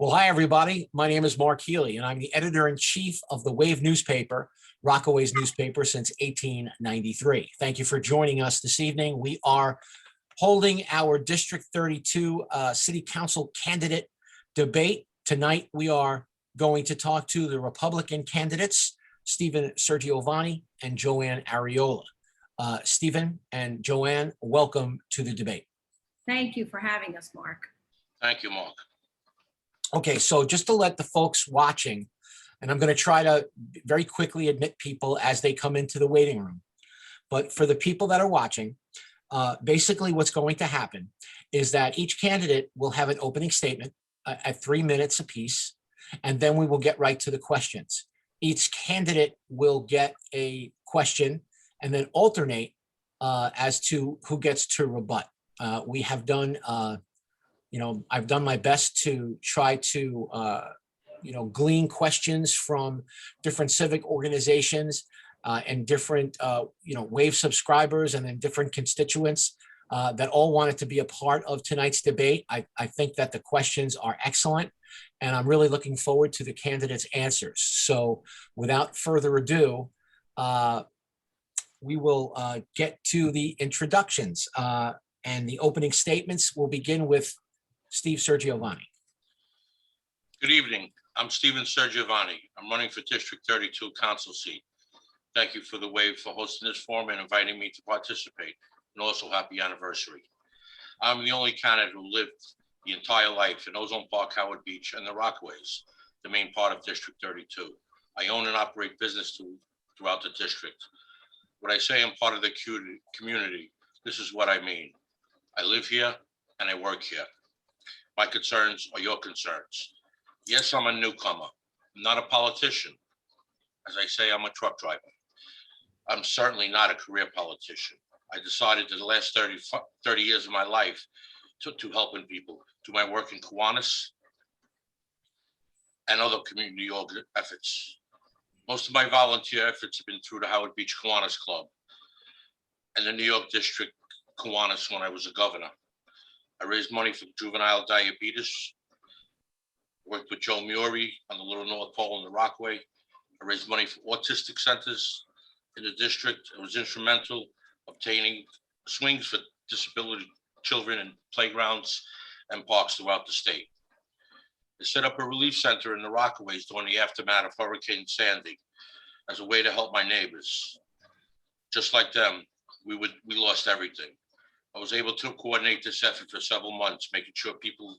Well, hi, everybody. My name is Mark Healey, and I'm the editor-in-chief of the Wave newspaper, Rockaway's newspaper since 1893. Thank you for joining us this evening. We are holding our District 32 City Council candidate debate. Tonight, we are going to talk to the Republican candidates, Stephen Sirgiovanni and Joann Ariola. Stephen and Joann, welcome to the debate. Thank you for having us, Mark. Thank you, Mark. Okay, so just to let the folks watching, and I'm going to try to very quickly admit people as they come into the waiting room. But for the people that are watching, basically what's going to happen is that each candidate will have an opening statement at 3 minutes apiece, and then we will get right to the questions. Each candidate will get a question and then alternate as to who gets to rebut. We have done I've done my best to try to, glean questions from different civic organizations and different, Wave subscribers and then different constituents that all wanted to be a part of tonight's debate. I think that the questions are excellent, and I'm really looking forward to the candidates' answers. So without further ado, we will get to the introductions and the opening statements. We'll begin with Steve Sirgiovanni. Good evening. I'm Stephen Sergiovanni. I'm running for District 32 council seat. Thank you for the Wave for hosting this forum and inviting me to participate, and also happy anniversary. I'm the only candidate who lived the entire life in Ozone Park, Howard Beach, and the Rockaways, the main part of District 32. I own and operate business throughout the district. When I say I'm part of the community, this is what I mean. I live here and I work here. My concerns are your concerns. Yes, I'm a newcomer. I'm not a politician. As I say, I'm a truck driver. I'm certainly not a career politician. I decided that the last 30 years of my life to helping people through my work in Kiwanis and other community efforts. Most of my volunteer efforts have been through the Howard Beach Kiwanis Club and the New York District Kiwanis when I was a governor. I raised money for juvenile diabetes, worked with Joe Muri on the Little North Pole in the Rockaway. I raised money for autistic centers in the district. I was instrumental obtaining swings for disability children in playgrounds and parks throughout the state. I set up a relief center in the Rockaways during the aftermath of Hurricane Sandy as a way to help my neighbors. Just like them, we lost everything. I was able to coordinate this effort for several months, making sure people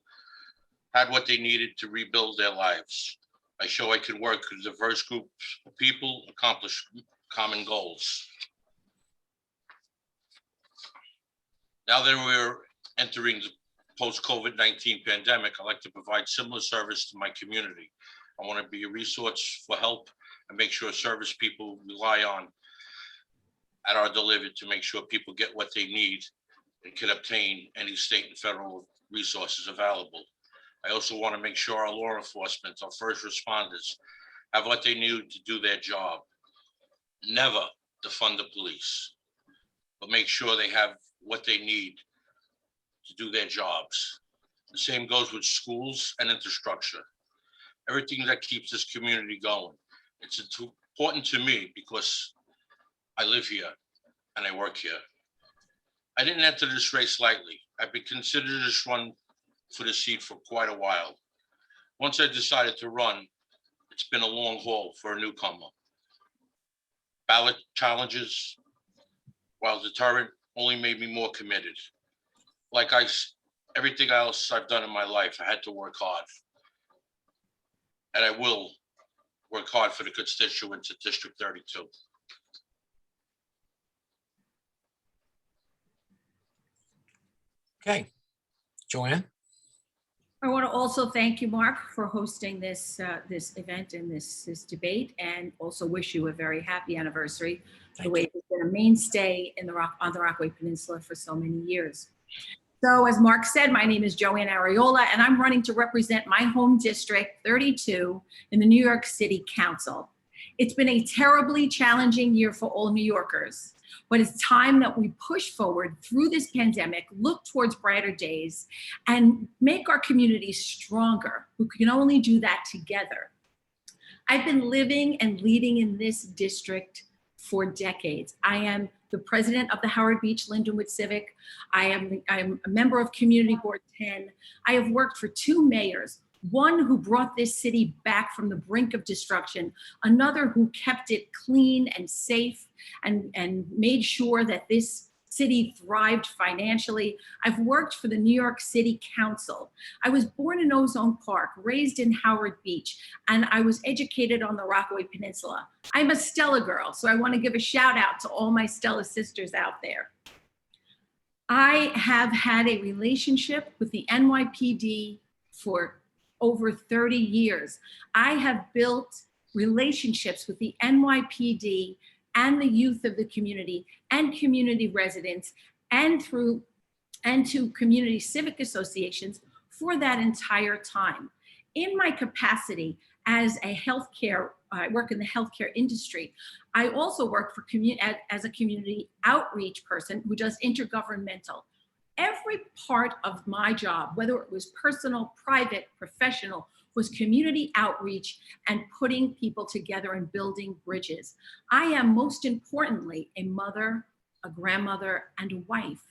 had what they needed to rebuild their lives. I show I can work with diverse groups of people, accomplish common goals. Now that we're entering the post-COVID-19 pandemic, I like to provide similar service to my community. I want to be a resource for help and make sure service people rely on at our delivered to make sure people get what they need and can obtain any state and federal resources available. I also want to make sure our law enforcement, our first responders, have what they need to do their job. Never defund the police, but make sure they have what they need to do their jobs. The same goes with schools and infrastructure. Everything that keeps this community going. It's important to me because I live here and I work here. I didn't enter this race lightly. I've been considered this run for the seat for quite a while. Once I decided to run, it's been a long haul for a newcomer. Ballot challenges, while deterrent, only made me more committed. Like everything else I've done in my life, I had to work hard. And I will work hard for the constituents of District 32. Okay, Joann. I want to also thank you, Mark, for hosting this event and this debate, and also wish you a very happy anniversary. The Wave has been a mainstay on the Rockaway Peninsula for so many years. So as Mark said, my name is Joann Ariola, and I'm running to represent my home district 32 in the New York City Council. It's been a terribly challenging year for all New Yorkers. but it's time that we push forward through this pandemic, look towards brighter days, and make our communities stronger. We can only do that together. I've been living and leading in this district for decades. I am the president of the Howard Beach Lindenwood Civic. I am a member of Community Board 10. I have worked for 2 mayors, one who brought this city back from the brink of destruction, another who kept it clean and safe and made sure that this city thrived financially. I've worked for the New York City Council. I was born in Ozone Park, raised in Howard Beach, and I was educated on the Rockaway Peninsula. I'm a Stella girl, so I want to give a shout out to all my Stella sisters out there. I have had a relationship with the NYPD for over 30 years. I have built relationships with the NYPD and the youth of the community and community residents and to community civic associations for that entire time. In my capacity as a I work in the healthcare industry. I also work for as a community outreach person who does intergovernmental. Every part of my job, whether it was personal, private, professional, was community outreach and putting people together and building bridges. I am most importantly a mother, a grandmother, and a wife.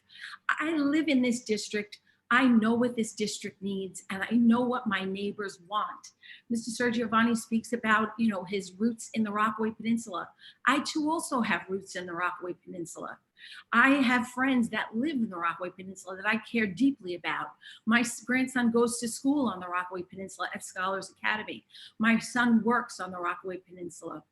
I live in this district. I know what this district needs, and I know what my neighbors want. Mr. Sirgiovanni speaks about, his roots in the Rockaway Peninsula. I too also have roots in the Rockaway Peninsula. I have friends that live in the Rockaway Peninsula that I care deeply about. My grandson goes to school on the Rockaway Peninsula at Scholars Academy. My son works on the Rockaway Peninsula.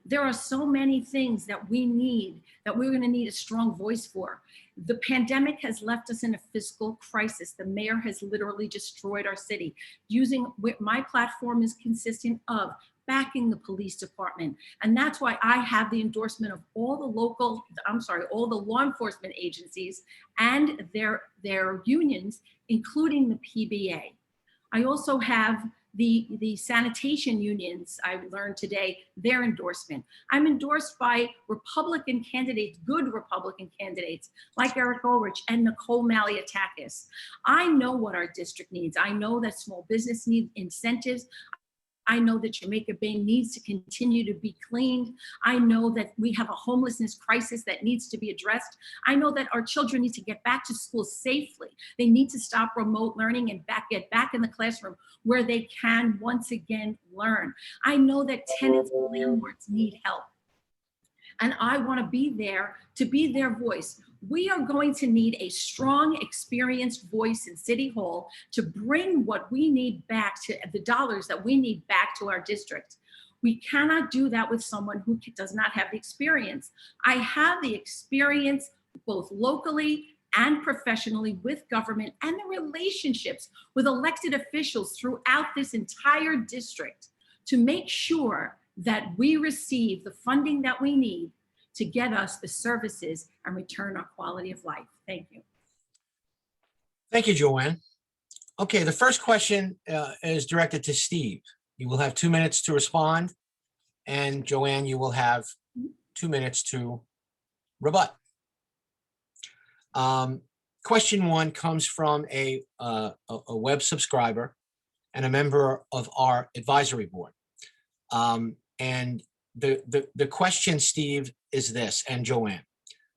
There are so many things that we need, that we're going to need a strong voice for. The pandemic has left us in a fiscal crisis. The mayor has literally destroyed our city. My platform is consistent of backing the police department. And that's why I have the endorsement of all the law enforcement agencies and their unions, including the PBA. I also have the sanitation unions, I learned today, their endorsement. I'm endorsed by Republican candidates, good Republican candidates, like Eric Ulrich and Nicole Malliotakis. I know what our district needs. I know that small business needs incentives. I know that Jamaica Bay needs to continue to be cleaned. I know that we have a homelessness crisis that needs to be addressed. I know that our children need to get back to school safely. They need to stop remote learning and get back in the classroom where they can once again learn. I know that tenants and landlords need help. And I want to be there to be their voice. We are going to need a strong, experienced voice in City Hall to bring what we need back, to the dollars that we need back to our district. We cannot do that with someone who does not have the experience. I have the experience both locally and professionally with government and the relationships with elected officials throughout this entire district to make sure that we receive the funding that we need to get us the services and return our quality of life. Thank you. Thank you, Joann. Okay, the first question is directed to Steve. You will have 2 minutes to respond, and Joann, you will have 2 minutes to rebut. Question 1 comes from a web subscriber and a member of our advisory board. And the question, Steve, is this, and Joann,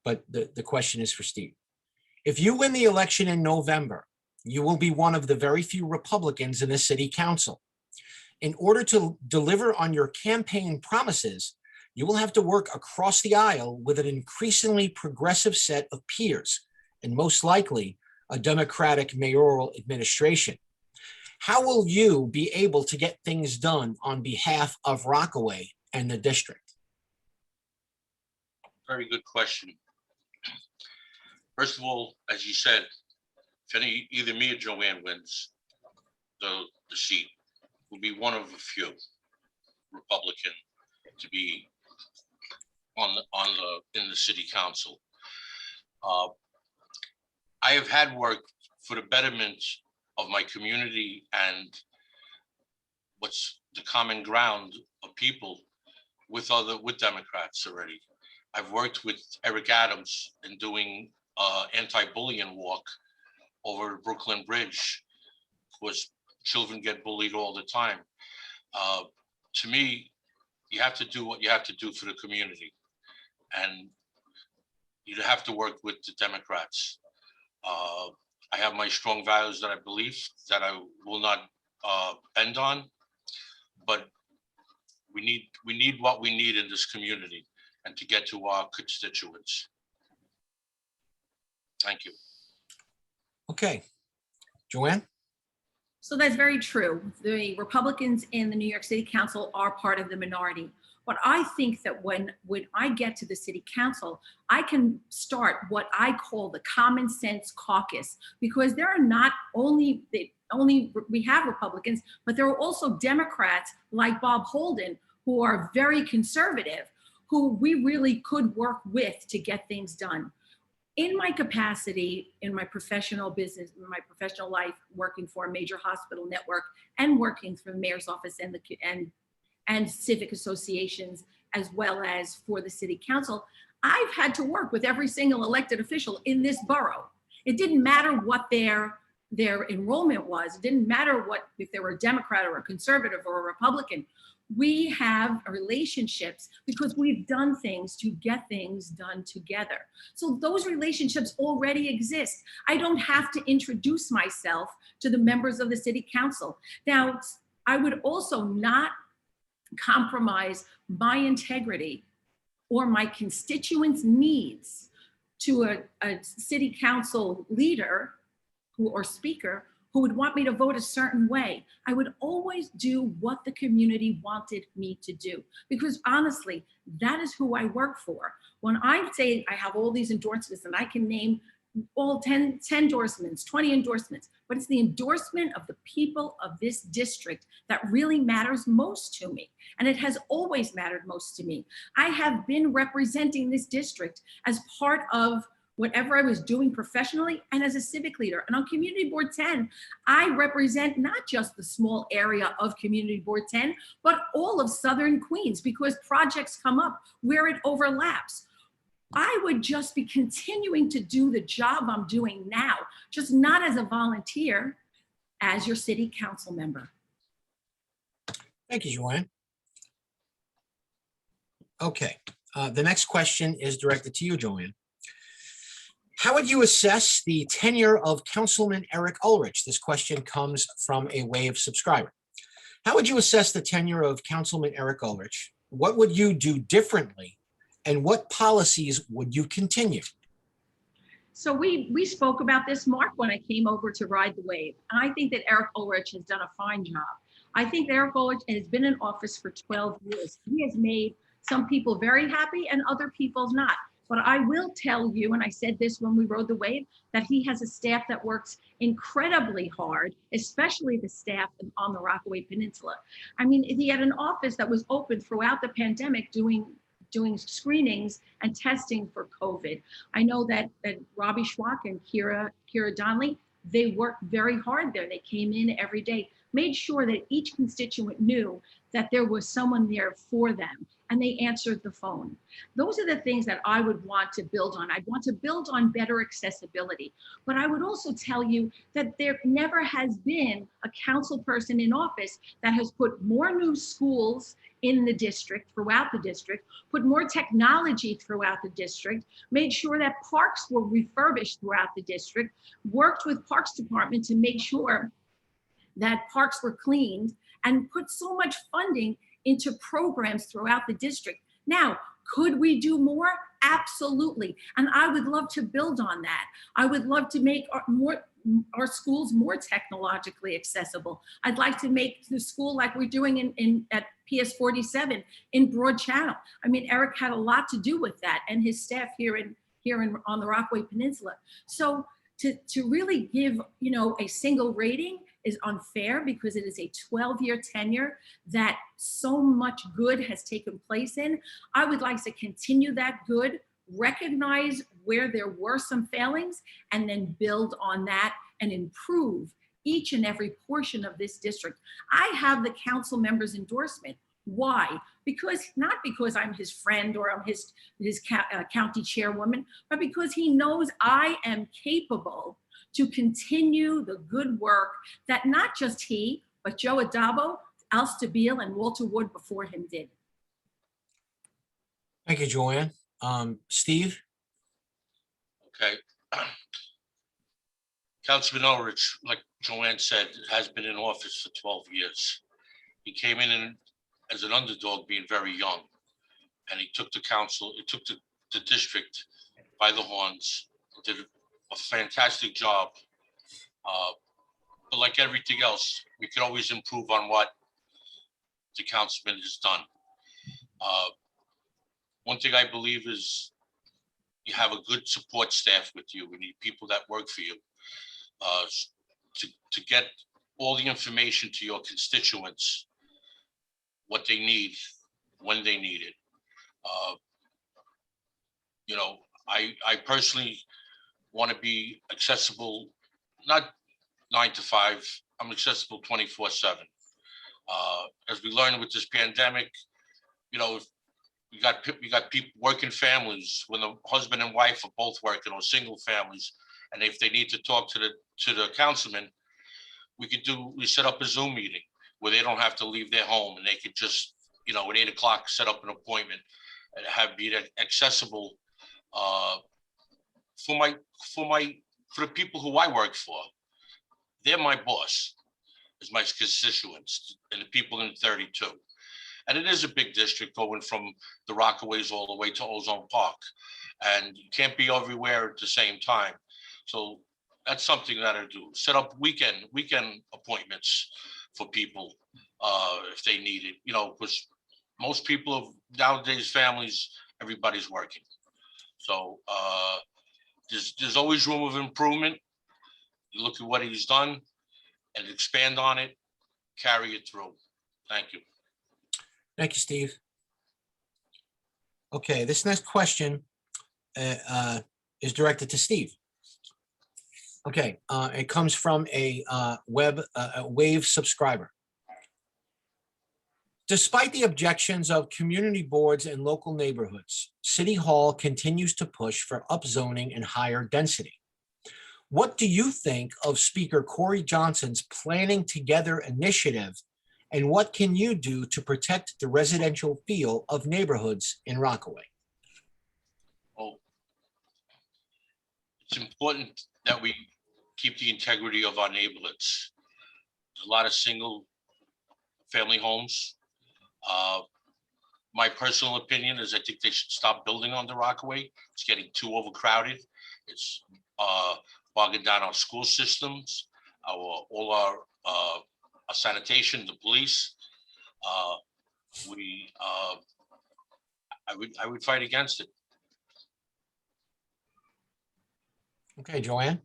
but the question is for Steve. If you win the election in November, you will be one of the very few Republicans in the city council. In order to deliver on your campaign promises, you will have to work across the aisle with an increasingly progressive set of peers, and most likely a Democratic mayoral administration. How will you be able to get things done on behalf of Rockaway and the district? Very good question. First of all, as you said, if either me or Joann wins the seat, will be one of a few Republican to be in the city council. I have had work for the betterment of my community and what's the common ground of people with Democrats already. I've worked with Eric Adams in doing anti-bullying walk over Brooklyn Bridge, because children get bullied all the time. To me, you have to do what you have to do for the community, and you have to work with the Democrats. I have my strong values that I believe that I will not bend on, but we need what we need in this community and to get to our constituents. Thank you. Okay. Joann? So that's very true. The Republicans in the New York City Council are part of the minority. But I think that when I get to the City Council, I can start what I call the common sense caucus, because there are not only we have Republicans, but there are also Democrats like Bob Holden who are very conservative, who we really could work with to get things done. In my capacity, in my professional business, in my professional life, working for a major hospital network and working for the mayor's office and civic associations, as well as for the City Council, I've had to work with every single elected official in this borough. It didn't matter what their enrollment was. It didn't matter if they were a Democrat or a conservative or a Republican. We have relationships because we've done things to get things done together. So those relationships already exist. I don't have to introduce myself to the members of the City Council. Now, I would also not compromise my integrity or my constituents' needs to a City Council leader or speaker who would want me to vote a certain way. I would always do what the community wanted me to do, because honestly, that is who I work for. When I say I have all these endorsements and I can name all 10 endorsements, 20 endorsements, but it's the endorsement of the people of this district that really matters most to me. And it has always mattered most to me. I have been representing this district as part of whatever I was doing professionally and as a civic leader. And on Community Board 10, I represent not just the small area of Community Board 10, but all of Southern Queens, because projects come up where it overlaps. I would just be continuing to do the job I'm doing now, just not as a volunteer, as your City Council member. Thank you, Joann. Okay, the next question is directed to you, Joann. How would you assess the tenure of Councilman Eric Ulrich? This question comes from a Wave subscriber. How would you assess the tenure of Councilman Eric Ulrich? What would you do differently? And what policies would you continue? So we spoke about this, Mark, when I came over to ride the wave. And I think that Eric Ulrich has done a fine job. I think that Eric Ulrich has been in office for 12 years. He has made some people very happy and other people not. But I will tell you, and I said this when we rode the wave, that he has a staff that works incredibly hard, especially the staff on the Rockaway Peninsula. I mean, he had an office that was open throughout the pandemic doing screenings and testing for COVID. I know that Robbie Schwach and Kira Donnelly, they worked very hard there. They came in every day, made sure that each constituent knew that there was someone there for them, and they answered the phone. Those are the things that I would want to build on. I'd want to build on better accessibility. But I would also tell you that there never has been a council person in office that has put more new schools in the district, throughout the district, put more technology throughout the district, made sure that parks were refurbished throughout the district, worked with Parks Department to make sure that parks were cleaned, and put so much funding into programs throughout the district. Now, could we do more? Absolutely. And I would love to build on that. I would love to make our schools more technologically accessible. I'd like to make the school like we're doing at PS 47 in Broad Channel. I mean, Eric had a lot to do with that, and his staff here on the Rockaway Peninsula. So to really give, a single rating is unfair, because it is a 12-year tenure that so much good has taken place in. I would like to continue that good, recognize where there were some failings, and then build on that and improve each and every portion of this district. I have the council members' endorsement Why? Not because I'm his friend or I'm his county chairwoman, but because he knows I am capable to continue the good work that not just he, but Joe Adabo, Al Stabile, and Walter Wood before him did. Thank you, Joanne. Steve? Okay. Councilman Ulrich, like Joanne said, has been in office for 12 years. He came in as an underdog, being very young, and he took the council, he took the district by the horns, did a fantastic job. But like everything else, we can always improve on what the councilman has done. One thing I believe is you have a good support staff with you. We need people that work for you to get all the information to your constituents, what they need, when they need it. You know, I personally want to be accessible, not 9 to 5. I'm accessible 24/7. As we learned with this pandemic, you know, we got people, working families, when the husband and wife are both working, or single families, and if they need to talk to the councilman, we set up a Zoom meeting where they don't have to leave their home, and they could just, you know, at 8 o'clock set up an appointment and be accessible for the people who I work for. They're my boss, is my constituents, and the people in 32. And it is a big district, going from the Rockaways all the way to Ozone Park. And you can't be everywhere at the same time. So that's something that I do. Set up weekend appointments for people if they need it. You know, because most people of nowadays families, everybody's working. So there's always room of improvement. You look at what he's done and expand on it, carry it through. Thank you. Thank you, Steve. Okay, this next question is directed to Steve. Okay, it comes from a Wave subscriber. Despite the objections of community boards and local neighborhoods, City Hall continues to push for upzoning and higher density. What do you think of Speaker Corey Johnson's Planning Together initiative, and what can you do to protect the residential feel of neighborhoods in Rockaway? Well, it's important that we keep the integrity of our neighborhoods. There's a lot of single family homes. My personal opinion is I think they should stop building on the Rockaway. It's getting too overcrowded. It's bogging down our school systems, all our sanitation, the police. I would fight against it. Okay, Joanne.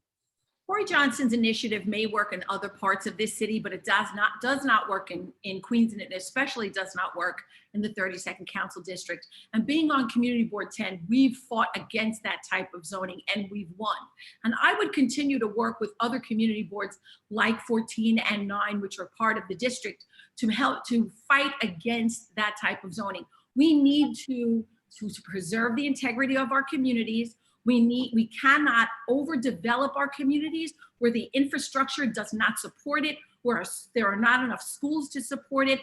Corey Johnson's initiative may work in other parts of this city, but it does not work in Queens, and it especially does not work in the 32nd Council District. And being on Community Board 10, we've fought against that type of zoning, and we've won. And I would continue to work with other community boards like 14 and 9, which are part of the district, to help to fight against that type of zoning. We need to preserve the integrity of our communities. We cannot overdevelop our communities where the infrastructure does not support it, where there are not enough schools to support it.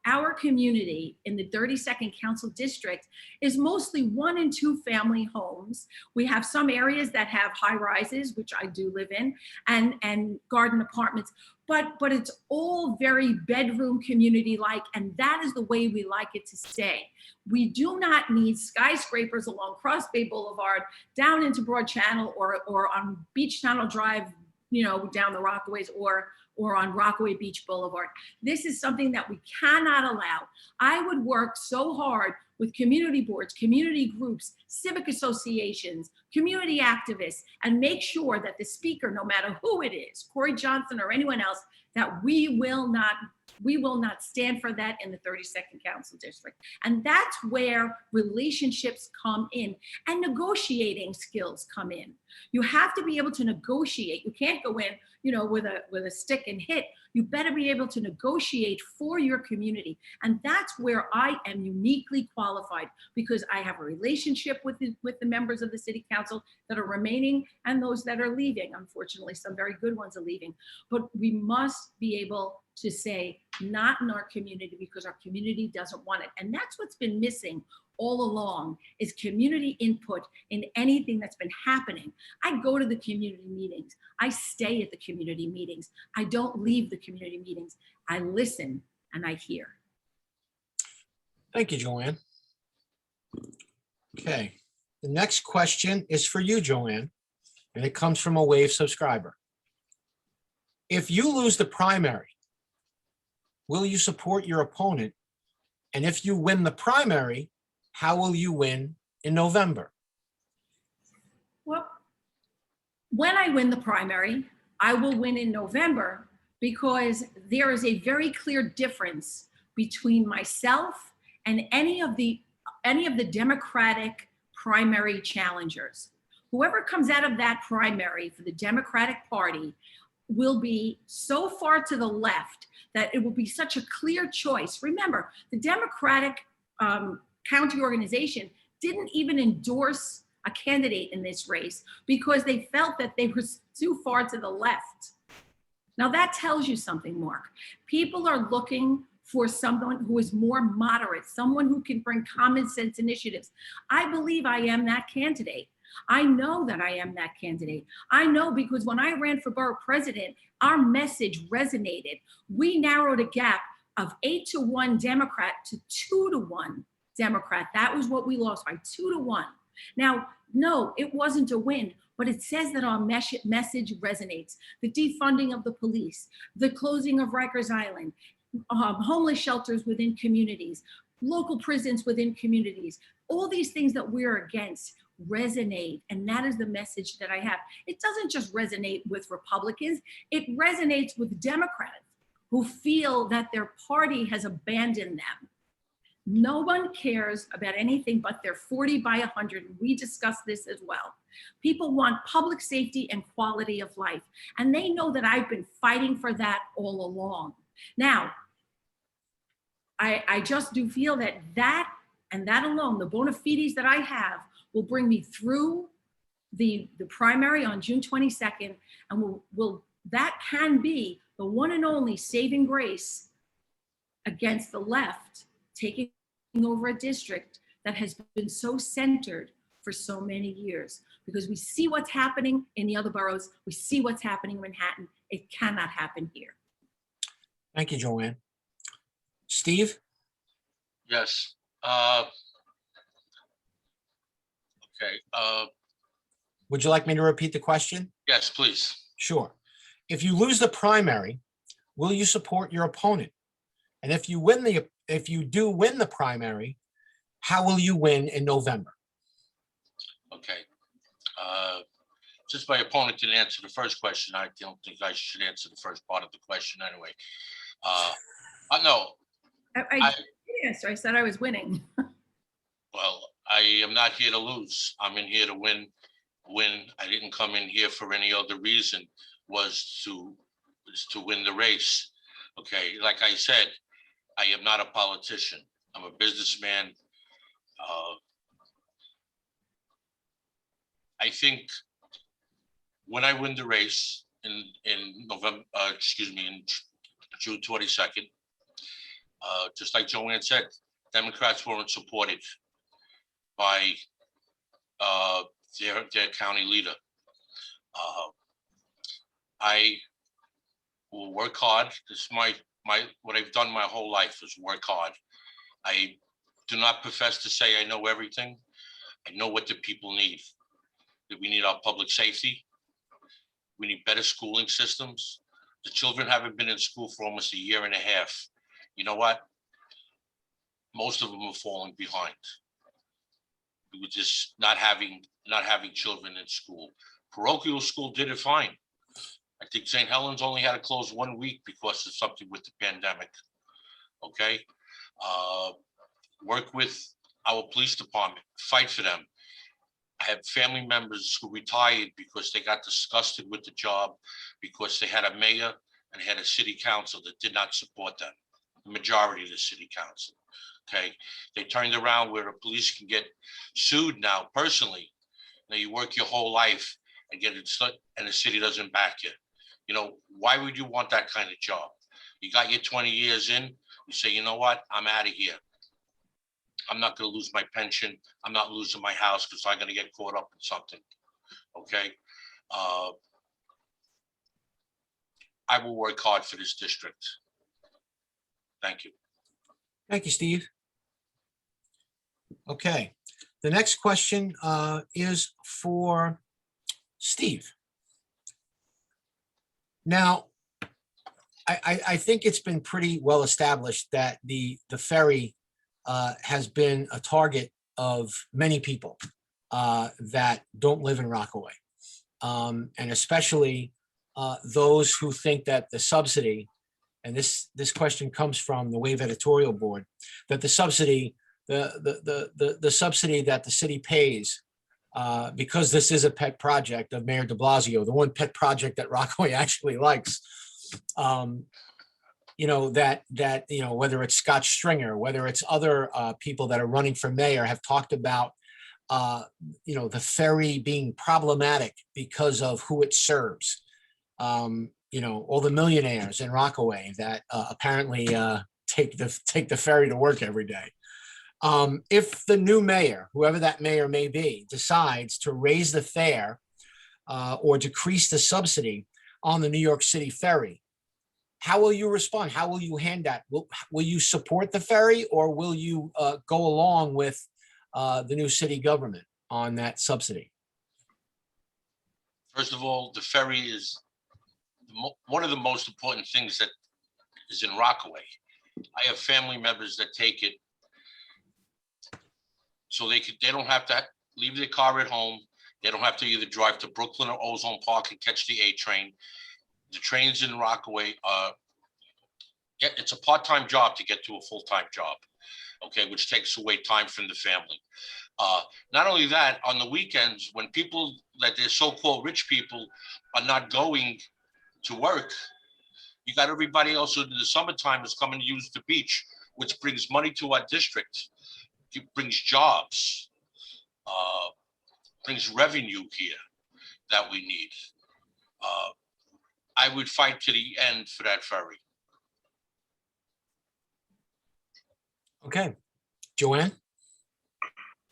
Our community in the 32nd Council District is mostly 1 and 2 family homes. We have some areas that have high rises, which I do live in, and garden apartments, but it's all very bedroom community-like, and that is the way we like it to stay. We do not need skyscrapers along Cross Bay Boulevard, down into Broad Channel, or on Beach Channel Drive, you know, down the Rockaways, or on Rockaway Beach Boulevard. This is something that we cannot allow. I would work so hard with community boards, community groups, civic associations, community activists, and make sure that the speaker, no matter who it is, Corey Johnson or anyone else, that we will not stand for that in the 32nd Council District. And that's where relationships come in and negotiating skills come in. You have to be able to negotiate. You can't go in, with a stick and hit. You better be able to negotiate for your community. And that's where I am uniquely qualified, because I have a relationship with the members of the city council that are remaining and those that are leaving. Unfortunately, some very good ones are leaving. But we must be able to say, not in our community, because our community doesn't want it. And that's what's been missing all along, is community input in anything that's been happening. I go to the community meetings. I stay at the community meetings. I don't leave the community meetings. I listen and I hear. Thank you, Joanne. Okay, the next question is for you, Joanne, and it comes from a Wave subscriber. If you lose the primary, will you support your opponent? And if you win the primary, how will you win in November? Well, when I win the primary, I will win in November, because there is a very clear difference between myself and any of the Democratic primary challengers. Whoever comes out of that primary for the Democratic Party will be so far to the left that it will be such a clear choice. Remember, the Democratic county organization didn't even endorse a candidate in this race because they felt that they were too far to the left. Now that tells you something, Mark. People are looking for someone who is more moderate, someone who can bring common sense initiatives. I believe I am that candidate. I know that I am that candidate. I know because when I ran for borough president, our message resonated. We narrowed a gap of 8-1 Democrat to 2-1 Democrat. That was what we lost, by 2-1. Now, no, it wasn't a win, but it says that our message resonates. The defunding of the police, the closing of Rikers Island, homeless shelters within communities, local prisons within communities, all these things that we're against resonate. And that is the message that I have. It doesn't just resonate with Republicans, it resonates with Democrats who feel that their party has abandoned them. No one cares about anything but their 40 by 100. We discussed this as well. People want public safety and quality of life. And they know that I've been fighting for that all along. Now, I just do feel that and that alone, the bona fides that I have, will bring me through the primary on June 22nd. And that can be the one and only saving grace against the left taking over a district that has been so centered for so many years. Because we see what's happening in the other boroughs, we see what's happening in Manhattan. It cannot happen here. Thank you, Joanne. Steve? Yes. Okay. Would you like me to repeat the question? Yes, please. Sure. If you lose the primary, will you support your opponent? And if you do win the primary, how will you win in November? Okay. Since my opponent didn't answer the first question, I don't think I should answer the first part of the question anyway. No. Yes, I said I was winning. Well, I am not here to lose. I'm in here to win. I didn't come in here for any other reason, was to win the race. Okay, like I said, I am not a politician. I'm a businessman. I think when I win the race in November, in June 22nd, just like Joanne said, Democrats weren't supported by their county leader. I will work hard. This is my what I've done my whole life is work hard. I do not profess to say I know everything. I know what the people need. That we need our public safety. We need better schooling systems. The children haven't been in school for almost a year and a half. You know what? Most of them are falling behind. We were just not having children in school. Parochial school did it fine. I think St. Helens only had to close 1 week because of something with the pandemic. Okay, work with our police department, fight for them. I have family members who retired because they got disgusted with the job, because they had a mayor and had a city council that did not support them, the majority of the city council. Okay, they turned around where the police can get sued now personally. Now you work your whole life and get it, and the city doesn't back you. You know, why would you want that kind of job? You got your 20 years in, you say, you know what, I'm out of here. I'm not going to lose my pension. I'm not losing my house because I'm going to get caught up in something. Okay. I will work hard for this district. Thank you. Thank you, Steve. Okay, the next question is for Steve. Now, I think it's been pretty well established that the ferry has been a target of many people that don't live in Rockaway, and especially those who think that the subsidy, and this question comes from the Wave editorial board, that the subsidy, the subsidy that the city pays, because this is a pet project of Mayor de Blasio, the one pet project that Rockaway actually likes. You know, you know, whether it's Scott Stringer, whether it's other people that are running for mayor have talked about, you know, the ferry being problematic because of who it serves. You know, all the millionaires in Rockaway that apparently take the ferry to work every day. If the new mayor, whoever that mayor may be, decides to raise the fare or decrease the subsidy on the New York City ferry, how will you respond? How will you hand that? Will you support the ferry, or will you go along with the new city government on that subsidy? First of all, the ferry is one of the most important things that is in Rockaway. I have family members that take it so they don't have to leave their car at home. They don't have to either drive to Brooklyn or Ozone Park and catch the A train. The trains in Rockaway it's a part-time job to get to a full-time job, okay, which takes away time from the family. Not only that, on the weekends, when people, like they're so-called rich people, are not going to work, you got everybody else in the summertime is coming to use the beach, which brings money to our district. It brings jobs, brings revenue here that we need. I would fight to the end for that ferry. Okay, Joann?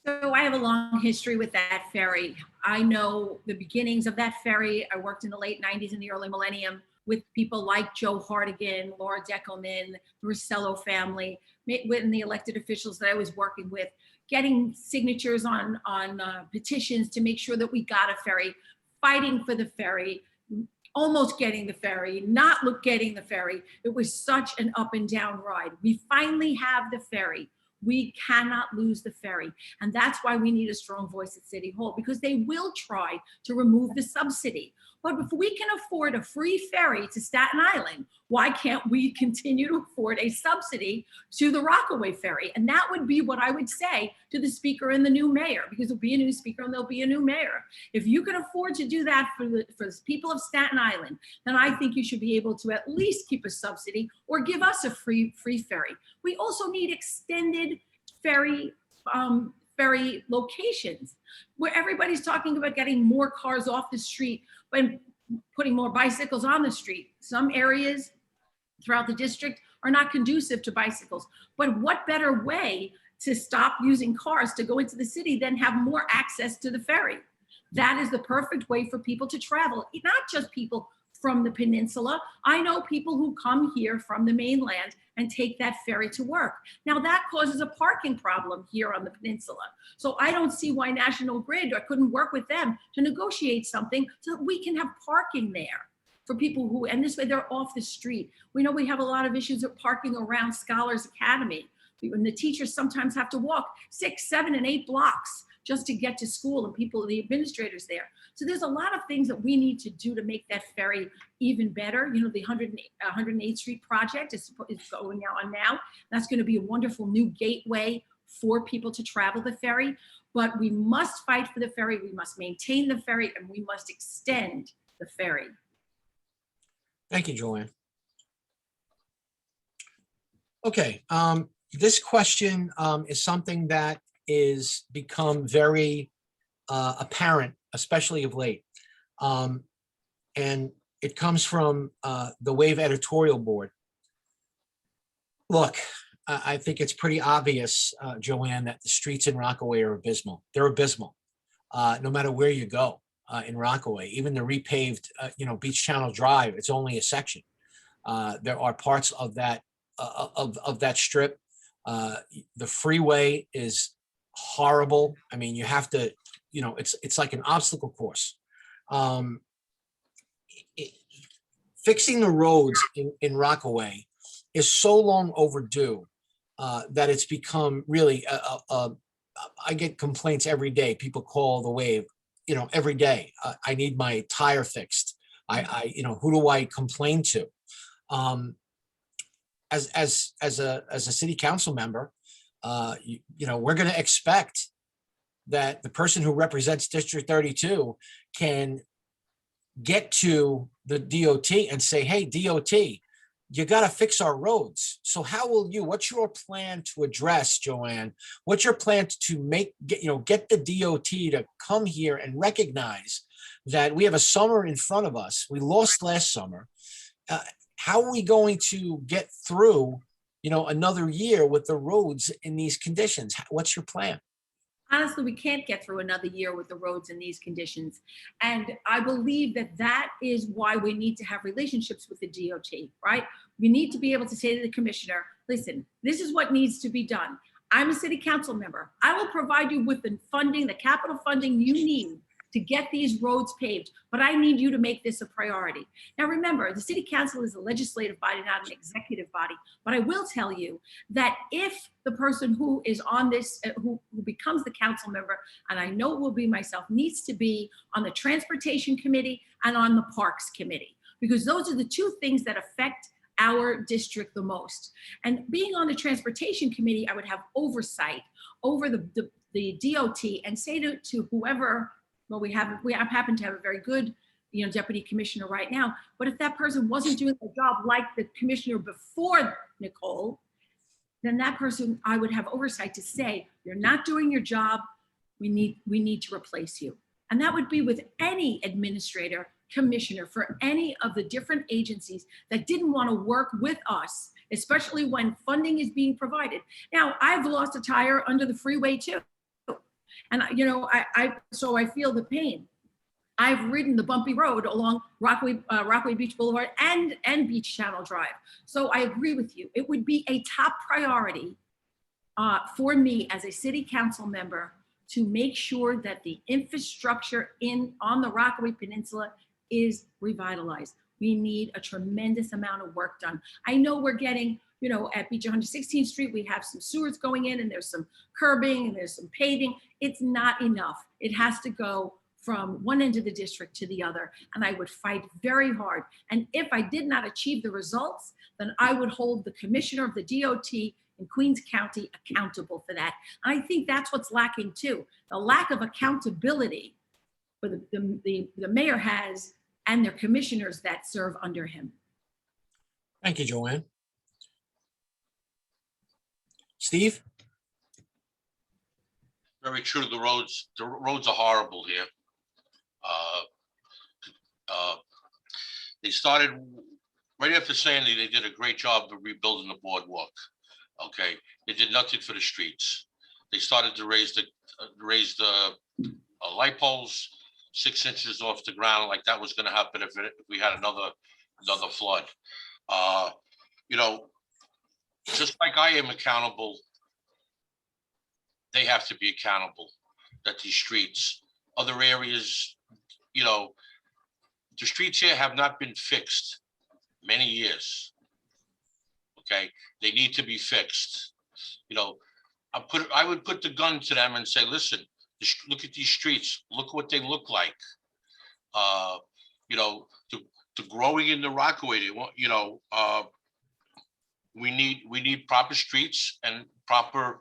So I have a long history with that ferry. I know the beginnings of that ferry. I worked in the late 90s and the early millennium with people like Joe Hartigan, Laura Deckelman, the Rossello family, and the elected officials that I was working with, getting signatures on petitions to make sure that we got a ferry, fighting for the ferry, almost getting the ferry, not getting the ferry. It was such an up and down ride. We finally have the ferry. We cannot lose the ferry. And that's why we need a strong voice at City Hall, because they will try to remove the subsidy. But if we can afford a free ferry to Staten Island, why can't we continue to afford a subsidy to the Rockaway ferry? And that would be what I would say to the speaker and the new mayor, because there'll be a new speaker and there'll be a new mayor. If you can afford to do that for the people of Staten Island, then I think you should be able to at least keep a subsidy or give us a free ferry. We also need extended ferry locations where everybody's talking about getting more cars off the street and putting more bicycles on the street. Some areas throughout the district are not conducive to bicycles. But what better way to stop using cars to go into the city than have more access to the ferry? That is the perfect way for people to travel, not just people from the peninsula. I know people who come here from the mainland and take that ferry to work. Now that causes a parking problem here on the peninsula. So I don't see why National Grid couldn't work with them to negotiate something so that we can have parking there for people who, and this way they're off the street. We know we have a lot of issues of parking around Scholars Academy. And the teachers sometimes have to walk 6, 7, and 8 blocks just to get to school, and people, the administrators there. So there's a lot of things that we need to do to make that ferry even better. You know, the 108th Street project is going on now. That's going to be a wonderful new gateway for people to travel the ferry, but we must fight for the ferry, we must maintain the ferry, and we must extend the ferry. Thank you, Joanne. Okay, this question is something that is become very apparent, especially of late. And it comes from the WAVE editorial board. Look, I think it's pretty obvious, Joanne, that the streets in Rockaway are abysmal. They're abysmal, no matter where you go in Rockaway. Even the repaved, Beach Channel Drive, it's only a section. There are parts of that of that strip. The freeway is horrible. I mean, you have to, it's like an obstacle course. Fixing the roads in Rockaway is so long overdue that it's become really I get complaints every day. People call the WAVE, every day. I need my tire fixed. Who do I complain to? As a city council member, we're going to expect that the person who represents District 32 can get to the DOT and say, hey, DOT, you got to fix our roads. So how will what's your plan to address, Joanne? What's your plan to get the DOT to come here and recognize that we have a summer in front of us? We lost last summer. How are we going to get through, another year with the roads in these conditions? What's your plan? Honestly, we can't get through another year with the roads in these conditions. And I believe that is why we need to have relationships with the DOT, right? We need to be able to say to the commissioner, listen, this is what needs to be done. I'm a city council member. I will provide you with the funding, the capital funding you need to get these roads paved, but I need you to make this a priority. Now remember, the city council is a legislative body, not an executive body, but I will tell you that if the person who is on this, who becomes the council member, and I know it will be myself, needs to be on the transportation committee and on the parks committee, because those are the two things that affect our district the most. And being on the transportation committee, I would have oversight over the DOT and say to whoever. Well, we happen to have a very good, deputy commissioner right now. But if that person wasn't doing the job like the commissioner before Nicole, then that person, I would have oversight to say, you're not doing your job. We need to replace you. And that would be with any administrator, commissioner for any of the different agencies that didn't want to work with us, especially when funding is being provided. Now, I've lost a tire under the freeway too. And so I feel the pain. I've ridden the bumpy road along Rockaway Beach Boulevard and Beach Channel Drive. So I agree with you. It would be a top priority for me as a city council member to make sure that the infrastructure on the Rockaway Peninsula is revitalized. We need a tremendous amount of work done. I know we're getting, at Beach 116th Street, we have some sewers going in and there's some curbing and there's some paving. It's not enough. It has to go from one end of the district to the other. And I would fight very hard. And if I did not achieve the results, then I would hold the commissioner of the DOT in Queens County accountable for that. And I think that's what's lacking too. The lack of accountability for the mayor has and their commissioners that serve under him. Thank you, Joanne. Steve? Very true. The roads are horrible here. They started right after Sandy. They did a great job of rebuilding the boardwalk. Okay, they did nothing for the streets. They started to raise the light poles 6 inches off the ground, like that was going to happen if we had another flood. Just like I am accountable, they have to be accountable. That these streets, other areas, the streets here have not been fixed many years. Okay, they need to be fixed. I would put the gun to them and say, listen, look at these streets. Look what they look like. To growing in the Rockaway, we need proper streets and proper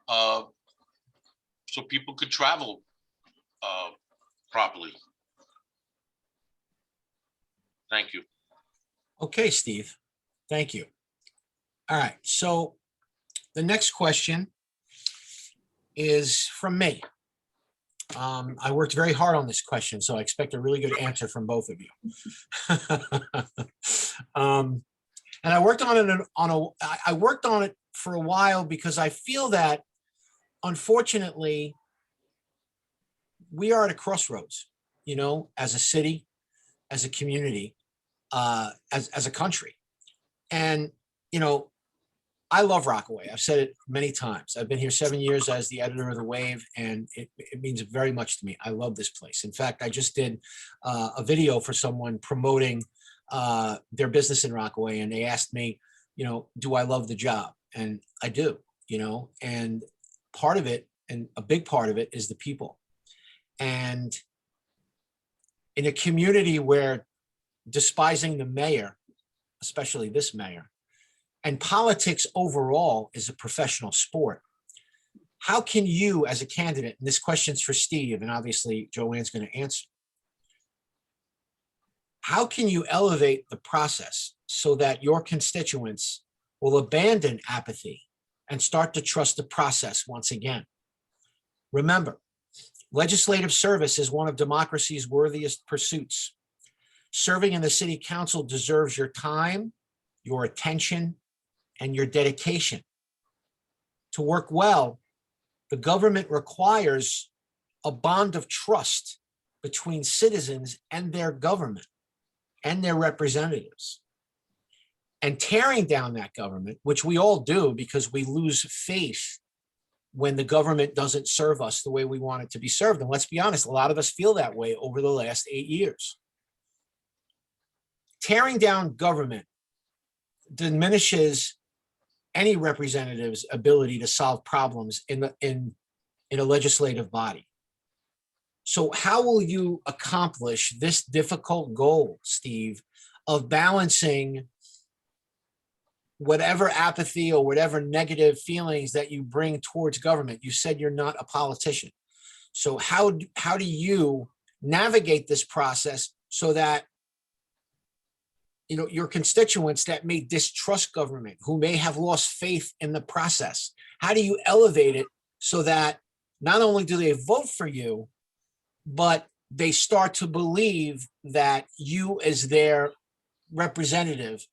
so people could travel properly. Thank you. Okay, Steve, thank you. All right, so the next question is from me. I worked very hard on this question, so I expect a really good answer from both of you. And I worked on it I worked on it for a while because I feel that, unfortunately, we are at a crossroads, you know, as a city, as a community, as a country. And, you know, I love Rockaway. I've said it many times. I've been here 7 years as the editor of The Wave, and it means very much to me. I love this place. In fact, I just did a video for someone promoting their business in Rockaway, and they asked me, you know, do I love the job? And I do, you know, and part of it, and a big part of it, is the people. And in a community where despising the mayor, especially this mayor, and politics overall is a professional sport, how can you, as a candidate, and this question's for Steve, and obviously Joann's going to answer, how can you elevate the process so that your constituents will abandon apathy and start to trust the process once again? Remember, legislative service is one of democracy's worthiest pursuits. Serving in the city council deserves your time, your attention, and your dedication. To work well, the government requires a bond of trust between citizens and their government and their representatives. And tearing down that government, which we all do because we lose faith when the government doesn't serve us the way we want it to be served. And let's be honest, a lot of us feel that way over the last 8 years. Tearing down government diminishes any representative's ability to solve problems in a legislative body. So how will you accomplish this difficult goal, Steve, of balancing whatever apathy or whatever negative feelings that you bring towards government? You said you're not a politician. So how do you navigate this process so that, you know, your constituents that may distrust government, who may have lost faith in the process, how do you elevate it so that not only do they vote for you, but they start to believe that you as their representative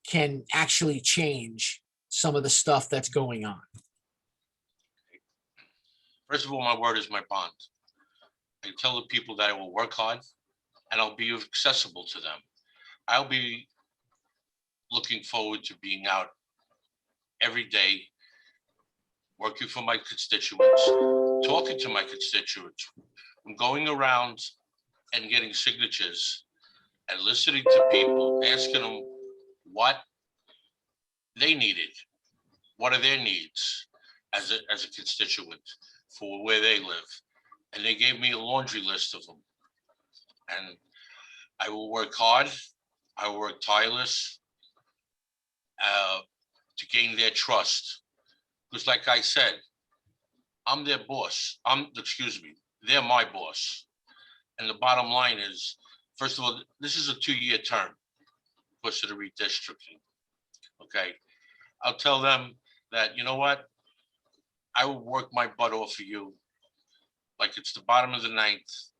can actually change some of the stuff that's going on? First of all, my word is my bond. I tell the people that I will work hard and I'll be accessible to them. I'll be looking forward to being out every day, working for my constituents, talking to my constituents. I'm going around and getting signatures and listening to people, asking them what they needed, what are their needs as a constituent for where they live. And they gave me a laundry list of them. And I will work hard. I will work tireless to gain their trust. Because like I said, I'm their boss. They're my boss. And the bottom line is, first of all, this is a 2-year term because of the redistricting. Okay. I'll tell them that, you know what? I will work my butt off for you. Like it's the bottom of the 9th.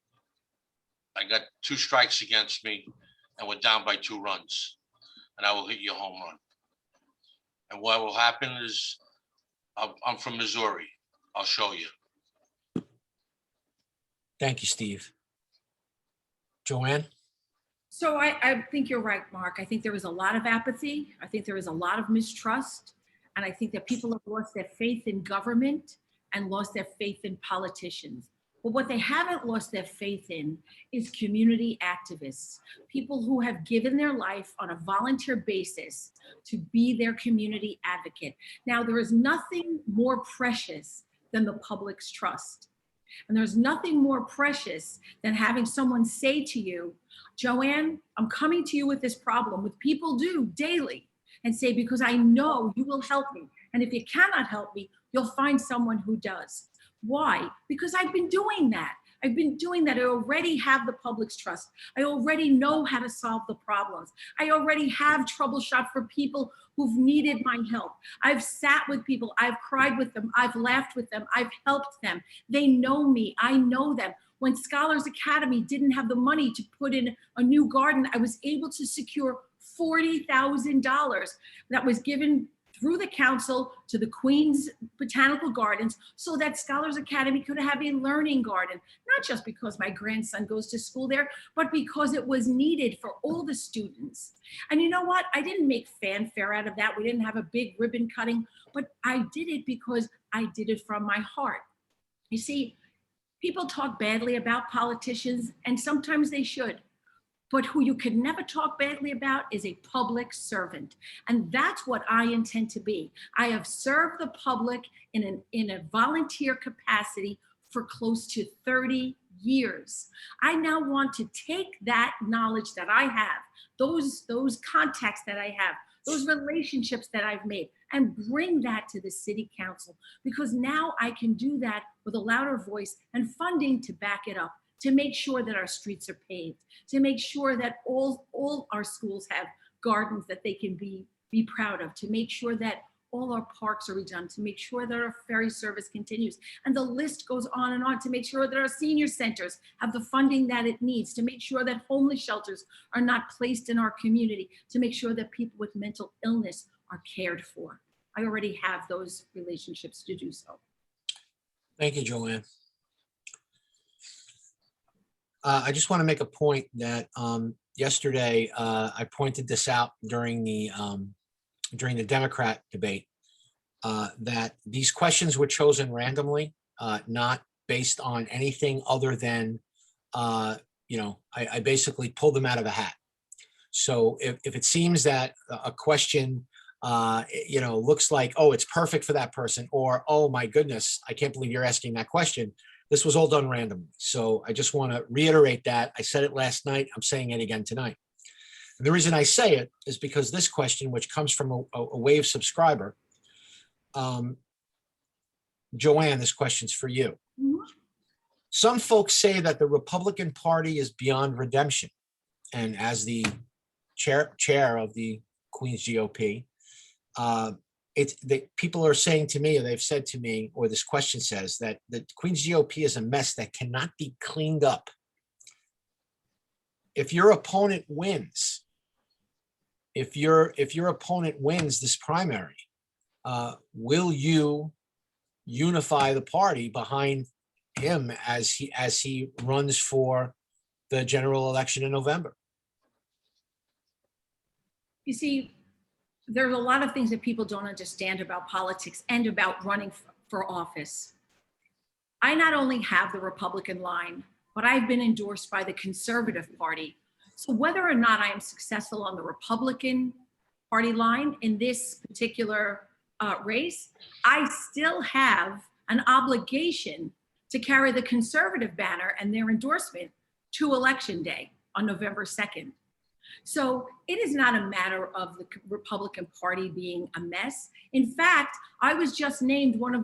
I got 2 strikes against me and we're down by 2 runs. And I will hit you a home run. And what will happen is, I'm from Missouri. I'll show you. Thank you, Steve. Joann? So I think you're right, Mark. I think there was a lot of apathy. I think there was a lot of mistrust. And I think that people have lost their faith in government and lost their faith in politicians. But what they haven't lost their faith in is community activists, people who have given their life on a volunteer basis to be their community advocate. Now, there is nothing more precious than the public's trust. And there's nothing more precious than having someone say to you, Joann, I'm coming to you with this problem, which people do daily, and say, because I know you will help me. And if you cannot help me, you'll find someone who does. Why? Because I've been doing that. I've been doing that. I already have the public's trust. I already know how to solve the problems. I already have troubleshot for people who've needed my help. I've sat with people. I've cried with them. I've laughed with them. I've helped them. They know me. I know them. When Scholars Academy didn't have the money to put in a new garden, I was able to secure $40,000 that was given through the council to the Queens Botanical Gardens so that Scholars Academy could have a learning garden, not just because my grandson goes to school there, but because it was needed for all the students. And you know what? I didn't make fanfare out of that. We didn't have a big ribbon cutting, but I did it because I did it from my heart. You see, people talk badly about politicians, and sometimes they should. But who you can never talk badly about is a public servant. And that's what I intend to be. I have served the public in a volunteer capacity for close to 30 years. I now want to take that knowledge that I have, those contacts that I have, those relationships that I've made, and bring that to the city council, because now I can do that with a louder voice and funding to back it up, to make sure that our streets are paved, to make sure that all our schools have gardens that they can be proud of, to make sure that all our parks are redone, to make sure that our ferry service continues. And the list goes on, to make sure that our senior centers have the funding that it needs, to make sure that homeless shelters are not placed in our community, to make sure that people with mental illness are cared for. I already have those relationships to do so. Thank you, Joann. I just want to make a point that yesterday I pointed this out during the Democrat debate, that these questions were chosen randomly, not based on anything other than, I basically pulled them out of a hat. So if it seems that a question, looks like, oh, it's perfect for that person, or, oh my goodness, I can't believe you're asking that question, this was all done randomly. So I just want to reiterate that. I said it last night. I'm saying it again tonight. And the reason I say it is because this question, which comes from a Wave subscriber, Joann, this question's for you. Mhm. Some Some folks say that the Republican Party is beyond redemption. And as the chair of the Queens GOP, people are saying to me, or they've said to me, or this question says that the Queens GOP is a mess that cannot be cleaned up. If your opponent wins, if your opponent wins this primary, will you unify the party behind him as he runs for the general election in November? You see, there's a lot of things that people don't understand about politics and about running for office. I not only have the Republican line, but I've been endorsed by the Conservative Party. So whether or not I am successful on the Republican Party line in this particular race, I still have an obligation to carry the Conservative banner and their endorsement to Election Day on November 2nd. So it is not a matter of the Republican Party being a mess. In fact, I was just named one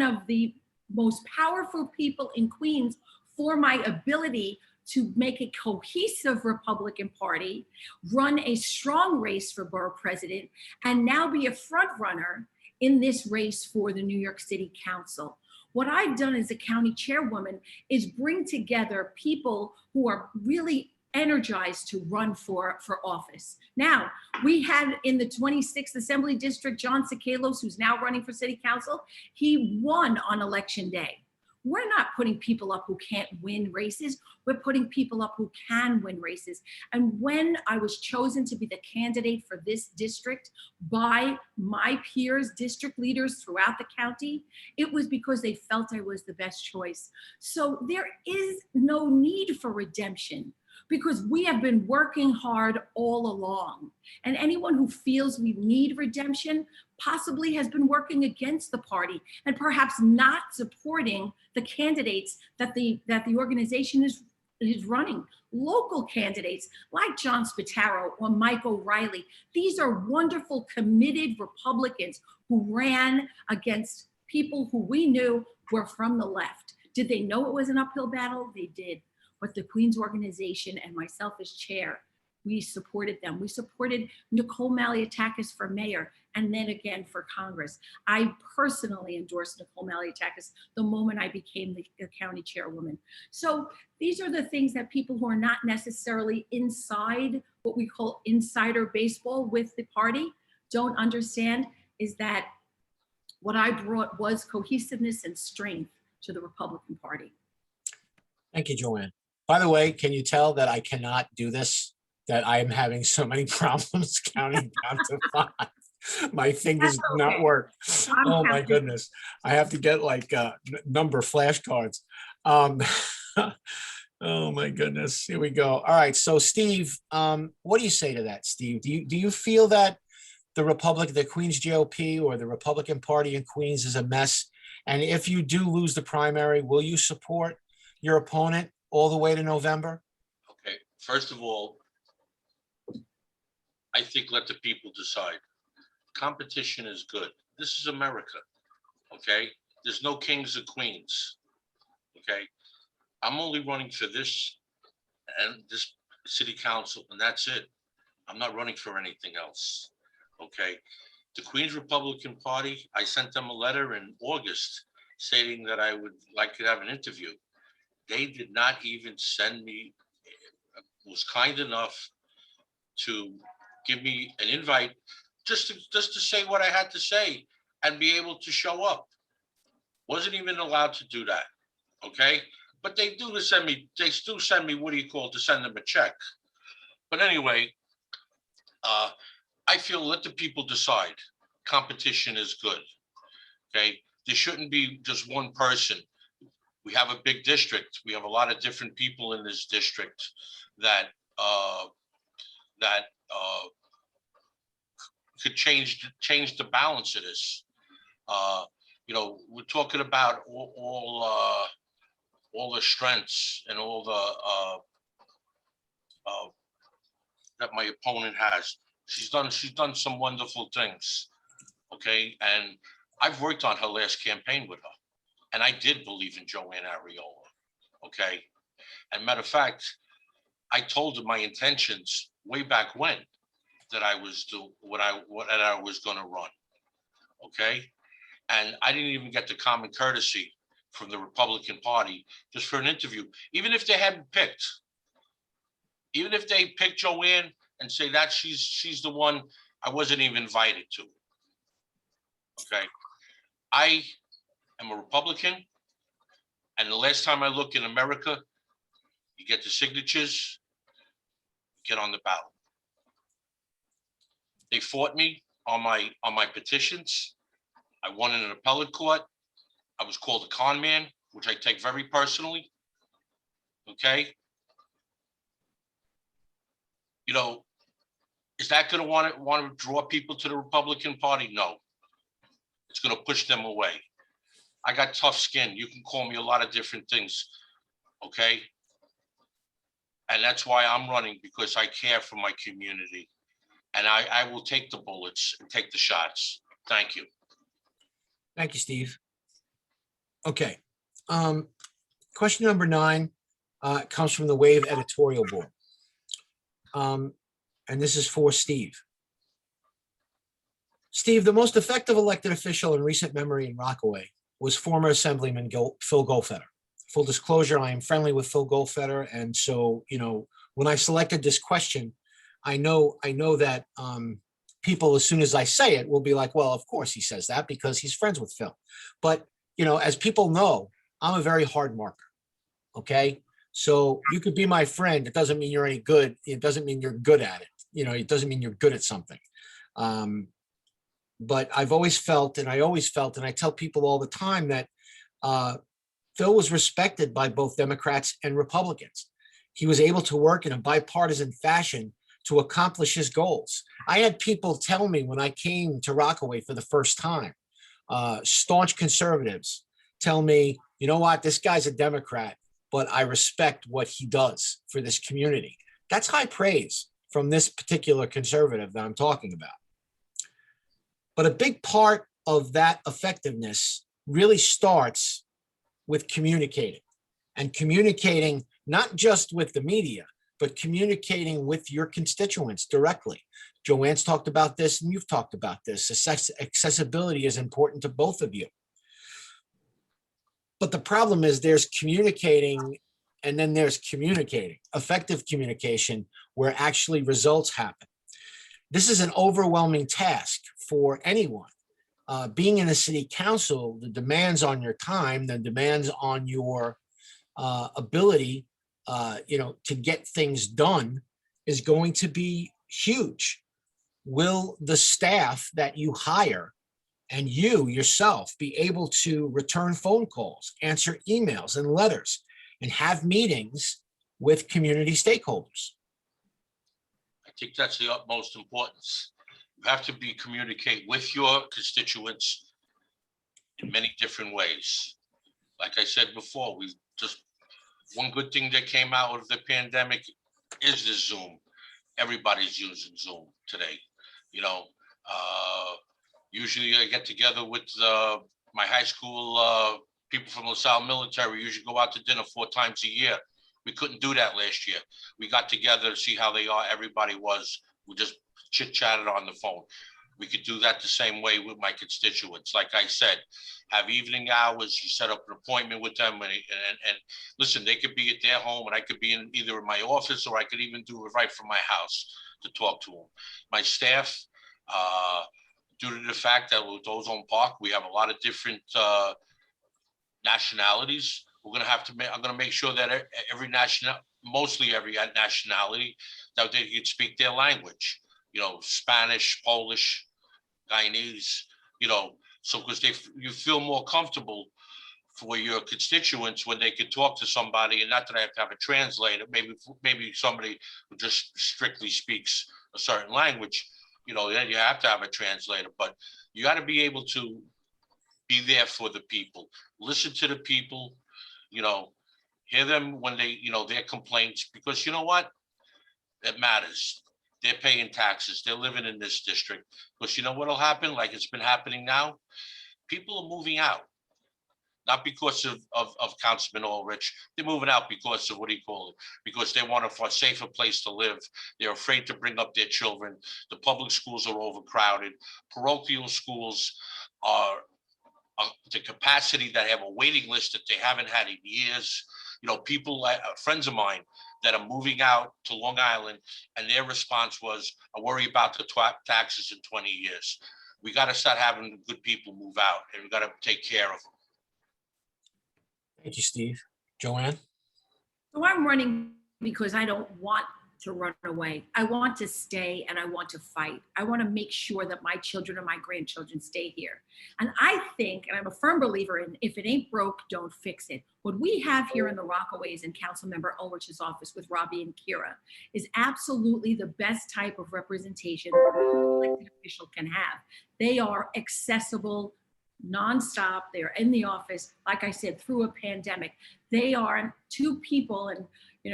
of the most powerful people in Queens for my ability to make a cohesive Republican Party, run a strong race for borough president, and now be a front runner in this race for the New York City Council. What I've done as a county chairwoman is bring together people who are really energized to run for office. Now, we had in the 26th Assembly District, John Sakalos, who's now running for city council. He won on election day. We're not putting people up who can't win races. We're putting people up who can win races. And when I was chosen to be the candidate for this district by my peers, district leaders throughout the county, it was because they felt I was the best choice. So there is no need for redemption, because we have been working hard all along. And anyone who feels we need redemption possibly has been working against the party and perhaps not supporting the candidates that the organization is running. Local candidates like John Spataro or Mike O'Reilly. These are wonderful, committed Republicans who ran against people who we knew were from the left. Did they know it was an uphill battle? They did. But the Queens organization and myself as chair, we supported them. We supported Nicole Malliotakis for mayor and then again for Congress. I personally endorsed Nicole Malliotakis the moment I became the county chairwoman. So these are the things that people who are not necessarily inside what we call insider baseball with the party don't understand, is that what I brought was cohesiveness and strength to the Republican Party. Thank you, Joanne. By the way, can you tell that I cannot do this? That I am having so many problems counting down to 5. My fingers That's do not okay. work. I'm Oh my counting. goodness. I have to get like number flashcards. Oh my goodness. Here we go. All right. So Steve, what do you say to that, Steve? Do you feel that the Queens GOP or the Republican Party in Queens is a mess? And if you do lose the primary, will you support your opponent all the way to November? Okay, first of all, I think let the people decide. Competition is good. This is America, okay? There's no kings or queens, okay? I'm only running for this and this city council, and that's it. I'm not running for anything else, okay? The Queens Republican Party, I sent them a letter in August stating that I would like to have an interview. They did not even send me, was kind enough to give me an invite just to say what I had to say and be able to show up. Wasn't even allowed to do that, okay? But they do send me, what do you call it, to send them a check. But anyway, I feel let the people decide. Competition is good, okay? There shouldn't be just one person. We have a big district. We have a lot of different people in this district that could change the balance of this. We're talking about all the strengths and all the that my opponent has. She's done some wonderful things, okay? And I've worked on her last campaign with her, and I did believe in Joann Ariola, okay? And matter of fact, I told her my intentions way back when that I was what I was going to run, okay? And I didn't even get the common courtesy from the Republican Party just for an interview, even if they hadn't picked. Even if they picked Joann and say that she's the one, I wasn't even invited to. Okay, I am a Republican, and the last time I look in America, you get the signatures, get on the ballot. They fought me on my petitions. I won in an appellate court. I was called a con man, which I take very personally. Okay. Is that going to want to draw people to the Republican Party? No. It's going to push them away. I got tough skin. You can call me a lot of different things. Okay. And that's why I'm running, because I care for my community. And I will take the bullets and take the shots. Thank you. Thank you, Steve. Okay. Question number 9 comes from the Wave editorial board. And this is for Steve. Steve, the most effective elected official in recent memory in Rockaway was former Assemblyman Phil Goldfeder. Full disclosure, I am friendly with Phil Goldfeder. And so, when I selected this question, I know that people, as soon as I say it, will be like, well, of course he says that because he's friends with Phil. But, as people know, I'm a very hard marker. Okay. So you could be my friend. It doesn't mean you're any good. It doesn't mean you're good at it. It doesn't mean you're good at something. But I've always felt, and I tell people all the time that Phil was respected by both Democrats and Republicans. He was able to work in a bipartisan fashion to accomplish his goals. I had people tell me when I came to Rockaway for the first time, staunch conservatives tell me, you know what, this guy's a Democrat, but I respect what he does for this community. That's high praise from this particular conservative that I'm talking about. But a big part of that effectiveness really starts with communicating, and communicating not just with the media, but communicating with your constituents directly. Joanne's talked about this and you've talked about this. Accessibility is important to both of you. But the problem is there's communicating and then there's communicating, effective communication where actually results happen. This is an overwhelming task for anyone. Being in a city council, the demands on your time, the demands on your ability, to get things done is going to be huge. Will the staff that you hire and you yourself be able to return phone calls, answer emails and letters, and have meetings with community stakeholders? I think that's the utmost importance. You have to communicate with your constituents in many different ways. Like I said before, one good thing that came out of the pandemic is the Zoom. Everybody's using Zoom today. Usually I get together with my high school people from LaSalle military. We usually go out to dinner 4 times a year. We couldn't do that last year. We got together to see how everybody was. We just chit chatted on the phone. We could do that the same way with my constituents. Like I said, have evening hours. You set up an appointment with them, and listen, they could be at their home, and I could be in either in my office, or I could even do it right from my house to talk to them. My staff, due to the fact that with Ozone Park, we have a lot of different nationalities. I'm gonna make sure that mostly every nationality, that they can speak their language. Spanish, Polish, Guyanese. So because you feel more comfortable for your constituents when they can talk to somebody, and not that I have to have a translator. Maybe somebody who just strictly speaks a certain language. Then you have to have a translator, but you got to be able to be there for the people, listen to the people, hear them when they, their complaints, because you know what? It matters. They're paying taxes. They're living in this district. Because you know what'll happen? Like it's been happening now. People are moving out, not because of Councilman Ulrich. They're moving out because of because they want a safer place to live. They're afraid to bring up their children. The public schools are overcrowded. Parochial schools are the capacity that have a waiting list that they haven't had in years. People, friends of mine that are moving out to Long Island, and their response was, I worry about the taxes in 20 years. We got to start having good people move out, and we got to take care of them. Thank you, Steve. Joanne? So I'm running because I don't want to run away. I want to stay, and I want to fight. I want to make sure that my children and my grandchildren stay here. And I think, and I'm a firm believer in, if it ain't broke, don't fix it. What we have here in the Rockaways in Councilmember Ulrich's office with Robbie and Kira is absolutely the best type of representation that an elected official can have. They are accessible, nonstop. They're in the office, like I said, through a pandemic. They are 2 people, and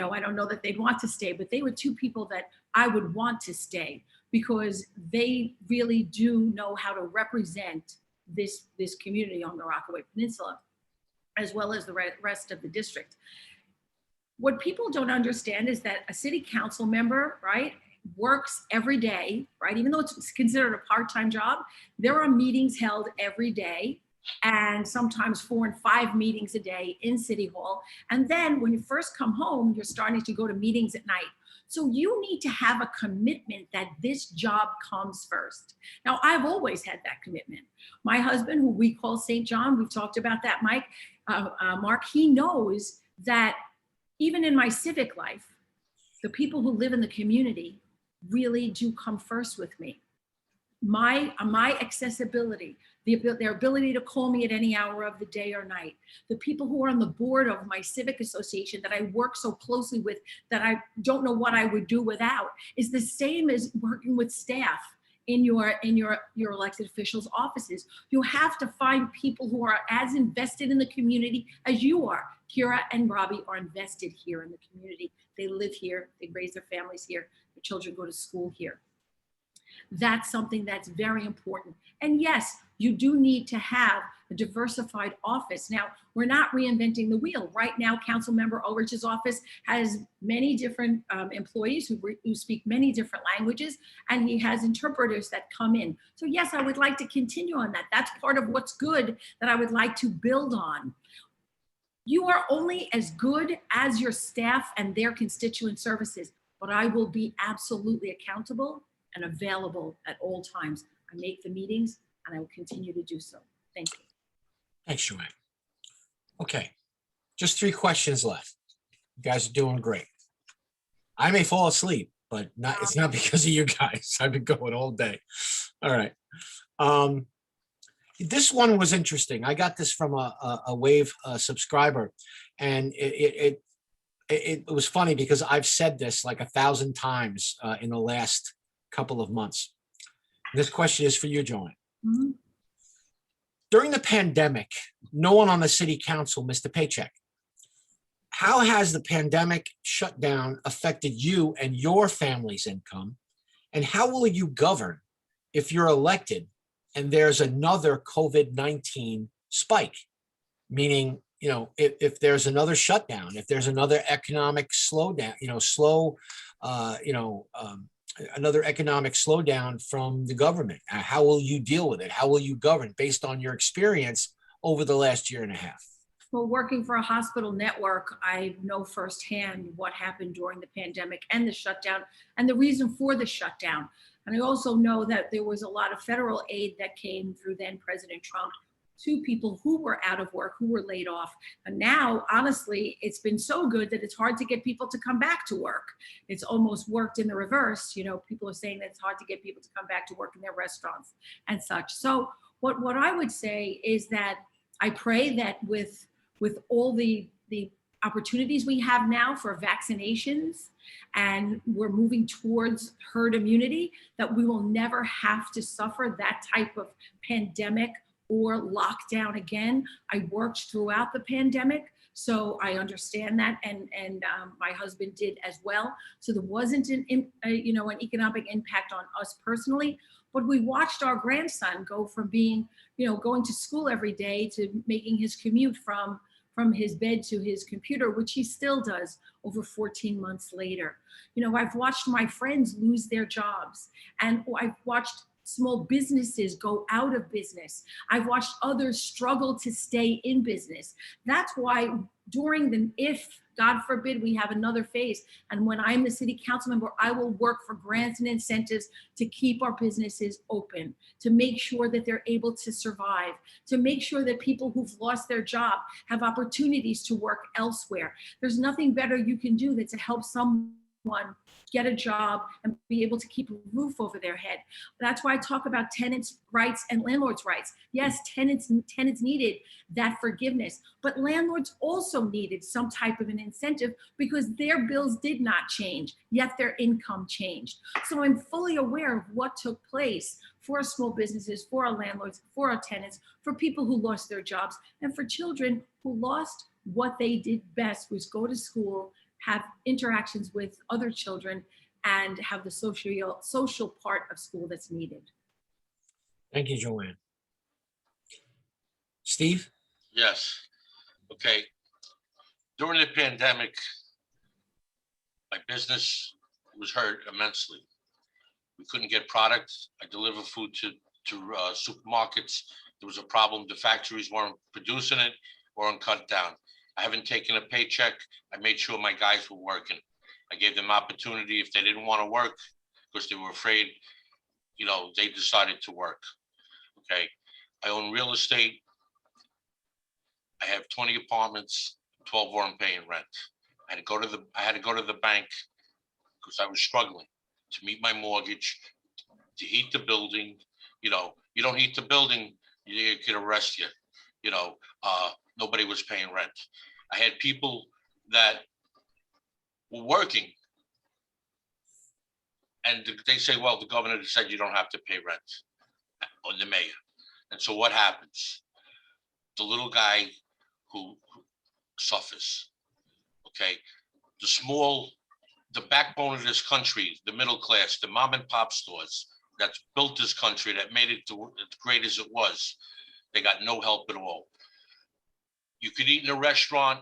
I don't know that they'd want to stay, but they were 2 people that I would want to stay because they really do know how to represent this community on the Rockaway Peninsula, as well as the rest of the district. What people don't understand is that a city council member, right, works every day, right? Even though it's considered a part-time job, there are meetings held every day, and sometimes 4 and 5 meetings a day in City Hall. And then when you first come home, you're starting to go to meetings at night. So you need to have a commitment that this job comes first. Now, I've always had that commitment. My husband, who we call St. John, we've talked about that, Mark, he knows that even in my civic life, the people who live in the community really do come first with me. My accessibility, their ability to call me at any hour of the day or night, the people who are on the board of my civic association that I work so closely with that I don't know what I would do without, is the same as working with staff in your elected officials' offices. You have to find people who are as invested in the community as you are. Kira and Robbie are invested here in the community. They live here, they raise their families here, their children go to school here. That's something that's very important. And yes, you do need to have a diversified office. Now, we're not reinventing the wheel. Right now, Councilmember Ulrich's office has many different employees who speak many different languages, and he has interpreters that come in. So yes, I would like to continue on that. That's part of what's good that I would like to build on. You are only as good as your staff and their constituent services, but I will be absolutely accountable and available at all times. I make the meetings and I will continue to do so. Thank you. Thanks, Joann. Okay, just 3 questions left. You guys are doing great. I may fall asleep, but it's not because of you guys. I've been going all day. All right. This one was interesting. I got this from a Wave subscriber, and it was funny because I've said this like 1,000 times in the last couple of months. This question is for you, Joann. Mhm. During the pandemic, no one on the city council missed a paycheck. How has the pandemic shutdown affected you and your family's income? And how will you govern if you're elected and there's another COVID-19 spike? Meaning, if there's another shutdown, if there's another economic slowdown, another economic slowdown from the government, how will you deal with it? How will you govern based on your experience over the last year and a half? Well, working for a hospital network, I know firsthand what happened during the pandemic and the shutdown and the reason for the shutdown. And I also know that there was a lot of federal aid that came through then President Trump to people who were out of work, who were laid off. And now, honestly, it's been so good that it's hard to get people to come back to work. It's almost worked in the reverse. People are saying that it's hard to get people to come back to work in their restaurants and such. So what I would say is that I pray that with all the opportunities we have now for vaccinations, and we're moving towards herd immunity, that we will never have to suffer that type of pandemic or lockdown again. I worked throughout the pandemic, so I understand that, and my husband did as well. So there wasn't an economic impact on us personally, but we watched our grandson go from being, going to school every day to making his commute from his bed to his computer, which he still does over 14 months later. I've watched my friends lose their jobs, and I've watched small businesses go out of business. I've watched others struggle to stay in business. That's why if God forbid we have another phase, and when I'm the city council member, I will work for grants and incentives to keep our businesses open, to make sure that they're able to survive, to make sure that people who've lost their job have opportunities to work elsewhere. There's nothing better you can do than to help someone get a job and be able to keep a roof over their head. That's why I talk about tenants' rights and landlords' rights. Yes, tenants needed that forgiveness, but landlords also needed some type of an incentive because their bills did not change, yet their income changed. So I'm fully aware of what took place for our small businesses, for our landlords, for our tenants, for people who lost their jobs, and for children who lost what they did best, was go to school, have interactions with other children, and have the social part of school that's needed. Thank you, Joann. Steve? Yes. Okay. During the pandemic, my business was hurt immensely. We couldn't get products. I deliver food to supermarkets. There was a problem. The factories weren't producing it or cut down. I haven't taken a paycheck. I made sure my guys were working. I gave them opportunity if they didn't want to work because they were afraid, they decided to work. Okay. I own real estate. I have 20 apartments, 12 weren't paying rent. I had to go to the bank because I was struggling to meet my mortgage, to heat the building. You don't heat the building, you could arrest you. Nobody was paying rent. I had people that were working, and they say, well, the governor said you don't have to pay rent, or the mayor. And so what happens? The little guy who suffers, okay? The backbone of this country, the middle class, the mom and pop stores, that's built this country, that made it to as great as it was, they got no help at all. You could eat in a restaurant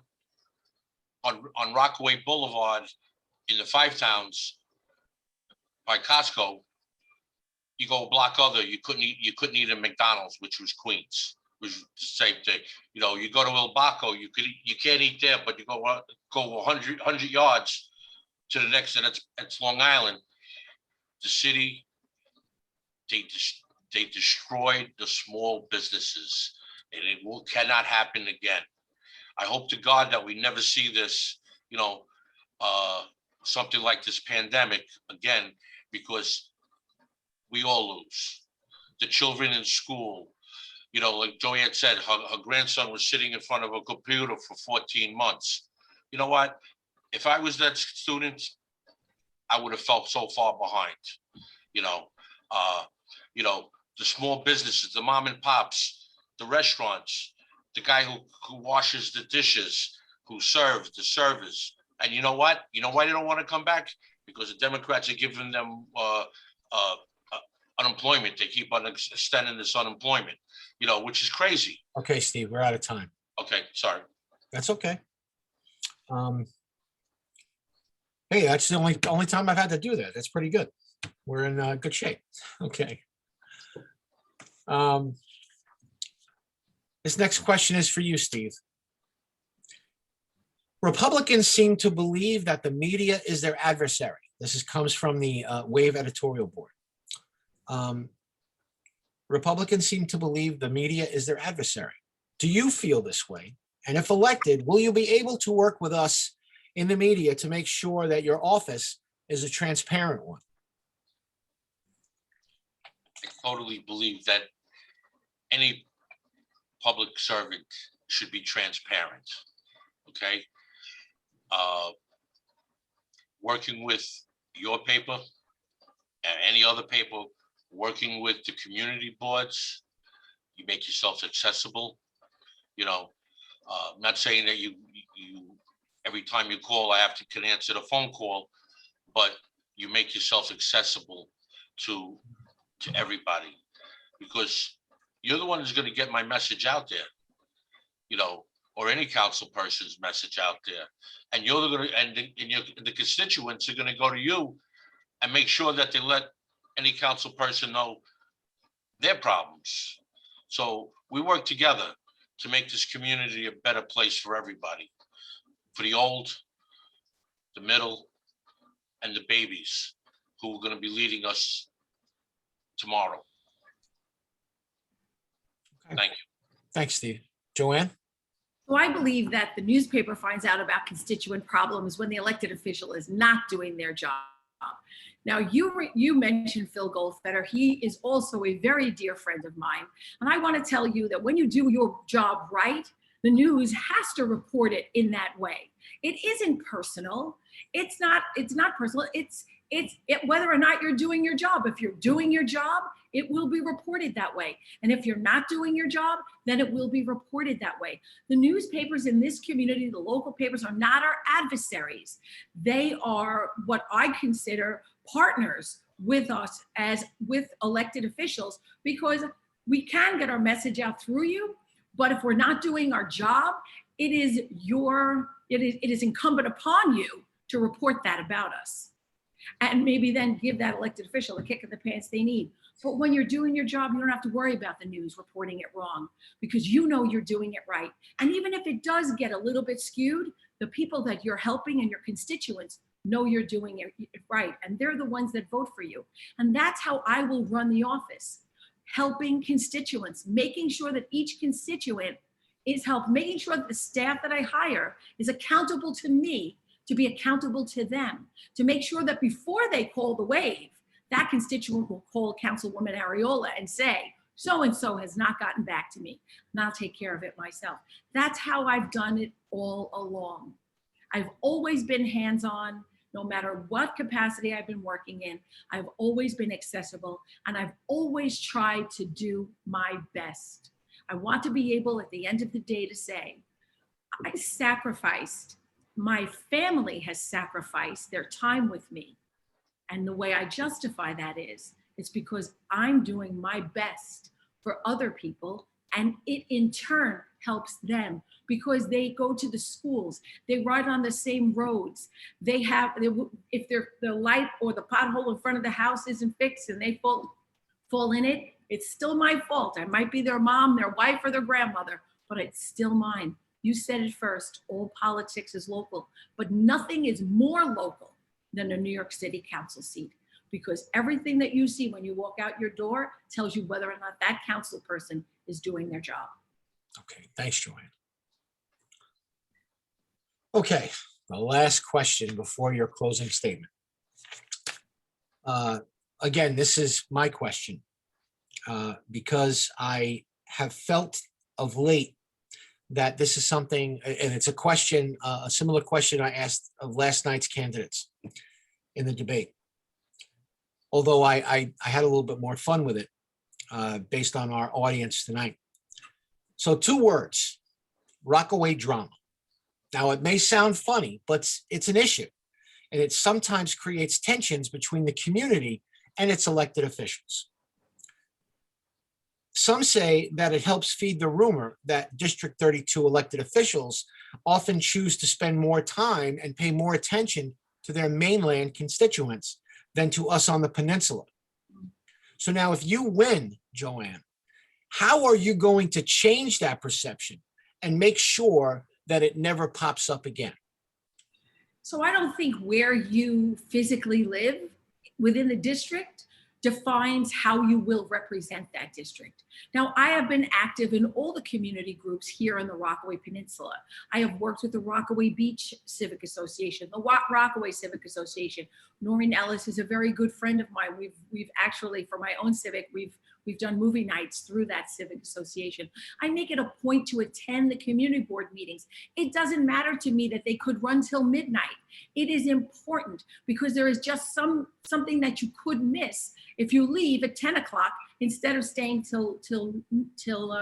on Rockaway Boulevard in the Five Towns by Costco. You go a block other, you couldn't eat at McDonald's, which was Queens, which was the same thing. You know, you go to El Baco, you can't eat there, but you go 100 yards to the next, and it's Long Island. The city, they destroyed the small businesses, and it cannot happen again. I hope to God that we never see this, you know, something like this pandemic again, because we all lose. The children in school, you know, like Joann said, her grandson was sitting in front of a computer for 14 months. You know what? If I was that student, I would have felt so far behind. You know, the small businesses, the mom and pops, the restaurants, the guy who washes the dishes, who serves, the servers. And you know what? You know why they don't want to come back? Because the Democrats are giving them unemployment. They keep on extending this unemployment, you know, which is crazy. Okay, Steve, we're out of time. Okay, sorry. That's okay. Hey, that's the only time I've had to do that. That's pretty good. We're in good shape. Okay. This next question is for you, Steve. Republicans seem to believe that the media is their adversary. This comes from the Wave editorial board. Republicans seem to believe the media is their adversary. Do you feel this way? And if elected, will you be able to work with us in the media to make sure that your office is a transparent one? I totally believe that any public servant should be transparent, okay? Working with your paper and any other paper, working with the community boards, you make yourself accessible. You know, I'm not saying that you every time you call, I can answer the phone call, but you make yourself accessible to everybody, because you're the one who's going to get my message out there, you know, or any council person's message out there, and you're going to, and the constituents are going to go to you and make sure that they let any council person know their problems. So we work together to make this community a better place for everybody, for the old, the middle, and the babies who are going to be leading us tomorrow. Okay. Thank you. Thanks, Steve. Joann? So I believe that the newspaper finds out about constituent problems when the elected official is not doing their job. Now, you mentioned Phil Goldfeder. He is also a very dear friend of mine. And I want to tell you that when you do your job right, the news has to report it in that way. It isn't personal. It's not personal. It's whether or not you're doing your job. If you're doing your job, it will be reported that way. And if you're not doing your job, then it will be reported that way. The newspapers in this community, the local papers, are not our adversaries. They are what I consider partners with us as with elected officials, because we can get our message out through you. But if we're not doing our job, it is incumbent upon you to report that about us, and maybe then give that elected official a kick in the pants they need. But when you're doing your job, you don't have to worry about the news reporting it wrong, because you know you're doing it right. And even if it does get a little bit skewed, the people that you're helping and your constituents know you're doing it right, and they're the ones that vote for you. And that's how I will run the office, helping constituents, making sure that each constituent is helped, making sure that the staff that I hire is accountable to me, to be accountable to them, to make sure that before they call the wave, that constituent will call Councilwoman Ariola and say, so-and-so has not gotten back to me, and I'll take care of it myself. That's how I've done it all along. I've always been hands-on, no matter what capacity I've been working in. I've always been accessible, and I've always tried to do my best. I want to be able at the end of the day to say, I sacrificed, my family has sacrificed their time with me. And the way I justify that is It's because I'm doing my best for other people, and it in turn helps them because they go to the schools, they ride on the same roads, if the light or the pothole in front of the house isn't fixed and they fall in it, it's still my fault. I might be their mom, their wife, or their grandmother, but it's still mine. You said it first, all politics is local, but nothing is more local than a New York City council seat, because everything that you see when you walk out your door tells you whether or not that council person is doing their job. Okay, thanks, Joanne. Okay, the last question before your closing statement. Again, this is my question because I have felt of late that this is something, and it's a question, a similar question I asked of last night's candidates in the debate. Although I had a little bit more fun with it based on our audience tonight. So 2 words, Rockaway drama. Now, it may sound funny, but it's an issue, and it sometimes creates tensions between the community and its elected officials. Some say that it helps feed the rumor that District 32 elected officials often choose to spend more time and pay more attention to their mainland constituents than to us on the peninsula. So now, if you win, Joann, how are you going to change that perception and make sure that it never pops up again? So I don't think where you physically live within the district defines how you will represent that district. Now, I have been active in all the community groups here in the Rockaway Peninsula. I have worked with the Rockaway Beach Civic Association, the Rockaway Civic Association. Noreen Ellis is a very good friend of mine. We've actually, for my own civic, we've done movie nights through that civic association. I make it a point to attend the community board meetings. It doesn't matter to me that they could run till midnight. It is important because there is just something that you could miss if you leave at 10 o'clock instead of staying till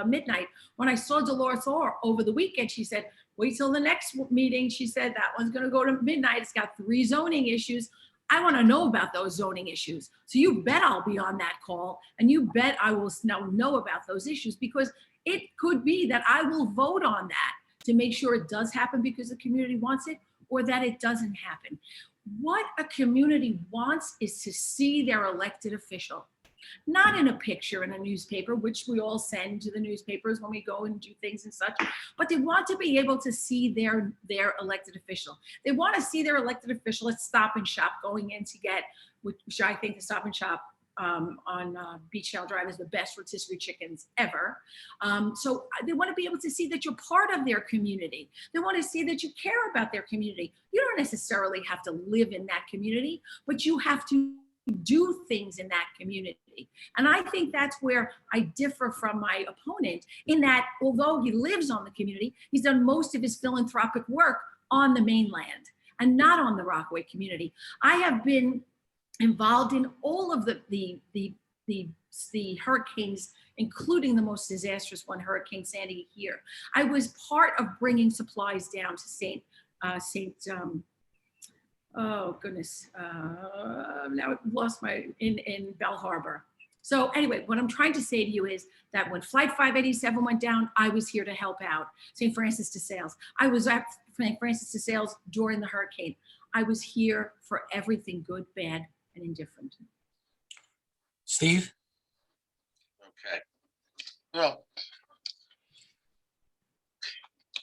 midnight. When I saw Dolores Orr over the weekend, she said, wait till the next meeting. She said that one's going to go to midnight. It's got 3 zoning issues. I want to know about those zoning issues. So you bet I'll be on that call, and you bet I will now know about those issues, because it could be that I will vote on that to make sure it does happen because the community wants it, or that it doesn't happen. What a community wants is to see their elected official, not in a picture in a newspaper, which we all send to the newspapers when we go and do things and such, but they want to be able to see their elected official. They want to see their elected official at Stop and Shop going in to get, which I think the Stop and Shop on Beachdale Drive is the best rotisserie chickens ever. So they want to be able to see that you're part of their community. They want to see that you care about their community. You don't necessarily have to live in that community, but you have to do things in that community. And I think that's where I differ from my opponent, in that although he lives on the community, he's done most of his philanthropic work on the mainland and not on the Rockaway community. I have been involved in all of the hurricanes, including the most disastrous one, Hurricane Sandy here. I was part of bringing supplies down to oh goodness, now I lost in Bell Harbor. So anyway, what I'm trying to say to you is that when Flight 587 went down, I was here to help out St. Francis de Sales. I was at St. Francis de Sales during the hurricane. I was here for everything good, bad, and indifferent. Steve? Okay. Well,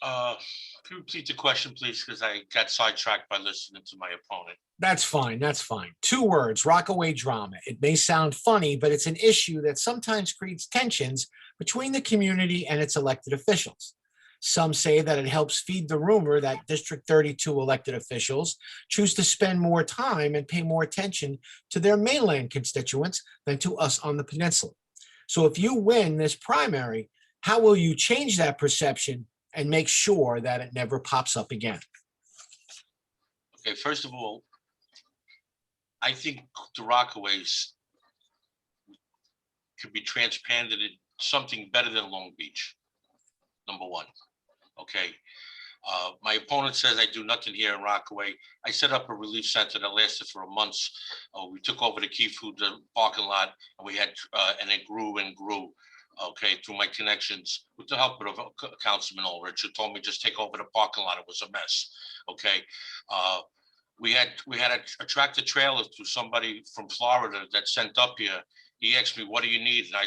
can you repeat the question, please? Because I got sidetracked by listening to my opponent. That's fine. That's fine. 2 words, Rockaway drama. It may sound funny, but it's an issue that sometimes creates tensions between the community and its elected officials. Some say that it helps feed the rumor that District 32 elected officials choose to spend more time and pay more attention to their mainland constituents than to us on the peninsula. So if you win this primary, how will you change that perception and make sure that it never pops up again? Okay, first of all, I think the Rockaways could be transplanted in something better than Long Beach, number one. Okay. My opponent says I do nothing here in Rockaway. I set up a relief center that lasted for a month. We took over the Key Food parking lot, and we had, and it grew and grew. Okay, through my connections, with the help of Councilman Ulrich, who told me just take over the parking lot. It was a mess. Okay, we had a tractor trailer through somebody from Florida that sent up here. He asked me, "What do you need?" And I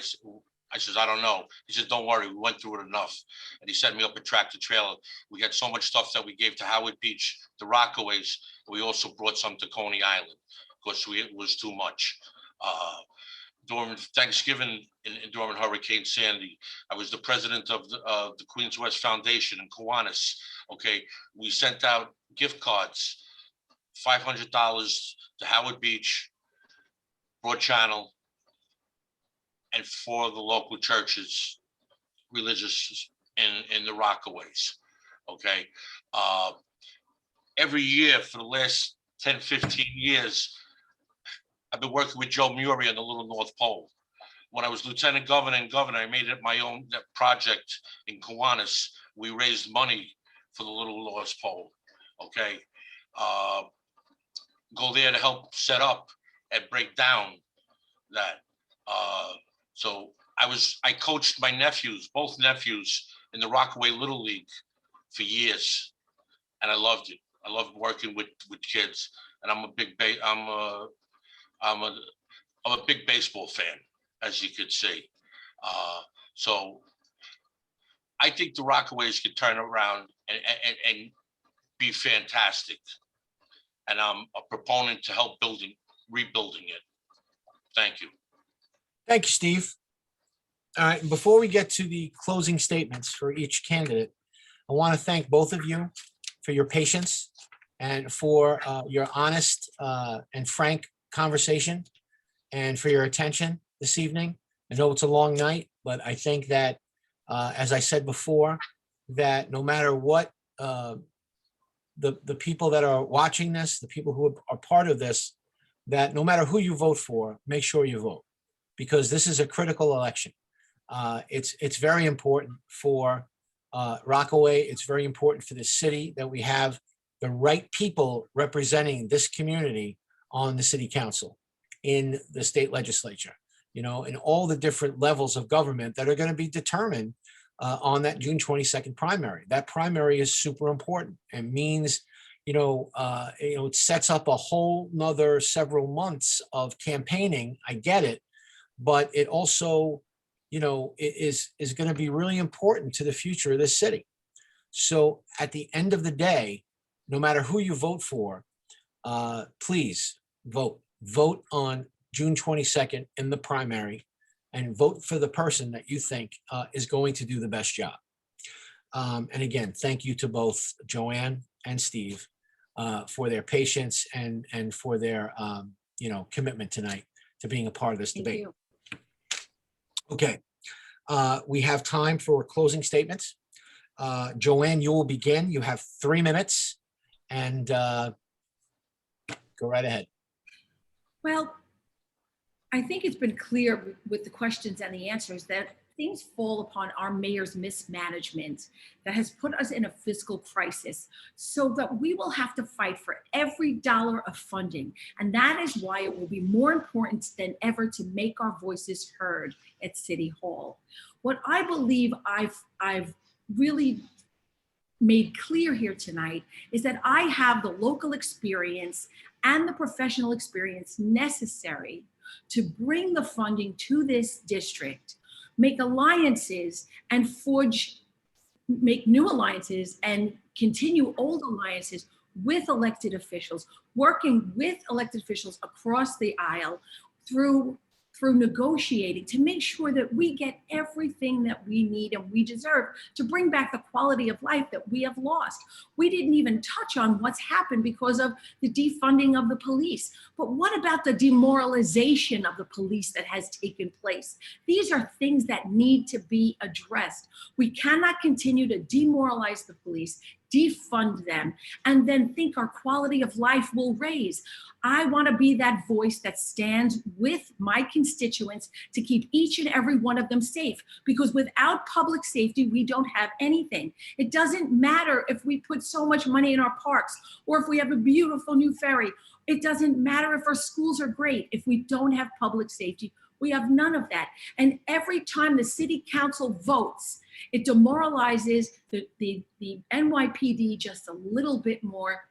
says, "I don't know." He says, "Don't worry, we went through it enough." And he sent me up a tractor trailer. We had so much stuff that we gave to Howard Beach, the Rockaways. We also brought some to Coney Island because it was too much. During Thanksgiving during Hurricane Sandy, I was the president of the Queens West Foundation in Kiwanis. Okay, we sent out gift cards, $500 to Howard Beach, Broad Channel, and for the local churches, religious in the Rockaways. Okay, every year for the last 10, 15 years, I've been working with Joe Murray on the Little North Pole. When I was lieutenant governor and governor, I made it my own project in Kiwanis. We raised money for the Little North Pole. Okay, go there to help set up and break down that. So I coached my nephews, both nephews, in the Rockaway Little League for years, and I loved it. I loved working with kids, and I'm a big baseball fan, as you could see. So I think the Rockaways could turn around and be fantastic, and I'm a proponent to help rebuilding it. Thank you. Thank you, Steve. All right, before we get to the closing statements for each candidate, I want to thank both of you for your patience and for your honest and frank conversation and for your attention this evening. I know it's a long night, but I think that, as I said before, that no matter what the people that are watching this, the people who are part of this, that no matter who you vote for, make sure you vote, because this is a critical election. It's very important for Rockaway. It's very important for the city that we have the right people representing this community on the city council, in the state legislature, in all the different levels of government that are going to be determined on that June 22nd primary. That primary is super important and means, it sets up a whole nother several months of campaigning. I get it, but it also, is going to be really important to the future of this city. So at the end of the day, no matter who you vote for, please vote on June 22nd in the primary, and vote for the person that you think is going to do the best job. And again, thank you to both Joann and Steve for their patience and for their commitment tonight to being a part of this debate. you. Okay, we have time for closing statements. Joann, you will begin. You have 3 minutes, and go right ahead. Well, I think it's been clear with the questions and the answers that things fall upon our mayor's mismanagement that has put us in a fiscal crisis, so that we will have to fight for every dollar of funding. And that is why it will be more important than ever to make our voices heard at City Hall. What I believe I've really made clear here tonight is that I have the local experience and the professional experience necessary to bring the funding to this district, make alliances and make new alliances and continue old alliances with elected officials, working with elected officials across the aisle through negotiating to make sure that we get everything that we need and we deserve to bring back the quality of life that we have lost. We didn't even touch on what's happened because of the defunding of the police. But what about the demoralization of the police that has taken place? These are things that need to be addressed. We cannot continue to demoralize the police, defund them, and then think our quality of life will raise. I want to be that voice that stands with my constituents to keep each and every one of them safe, because without public safety, we don't have anything. It doesn't matter if we put so much money in our parks or if we have a beautiful new ferry. It doesn't matter if our schools are great. If we don't have public safety, we have none of that. And every time the city council votes, it demoralizes the NYPD just a little bit more,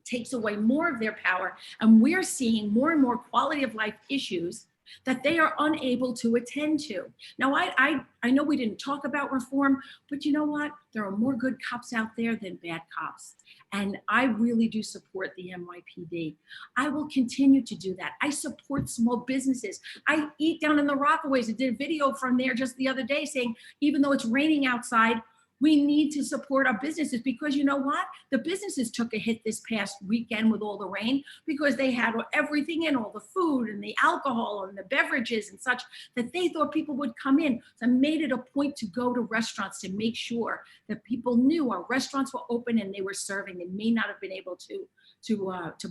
takes away more of their power. And we're seeing more and more quality of life issues that they are unable to attend to. Now, I know we didn't talk about reform, but you know what? There are more good cops out there than bad cops. And I really do support the NYPD. I will continue to do that. I support small businesses. I eat down in the Rockaways. I did a video from there just the other day saying, even though it's raining outside, we need to support our businesses, because you know what? The businesses took a hit this past weekend with all the rain, because they had everything in, all the food and the alcohol and the beverages and such, that they thought people would come in. So I made it a point to go to restaurants to make sure that people knew our restaurants were open and they were serving. They may not have been able to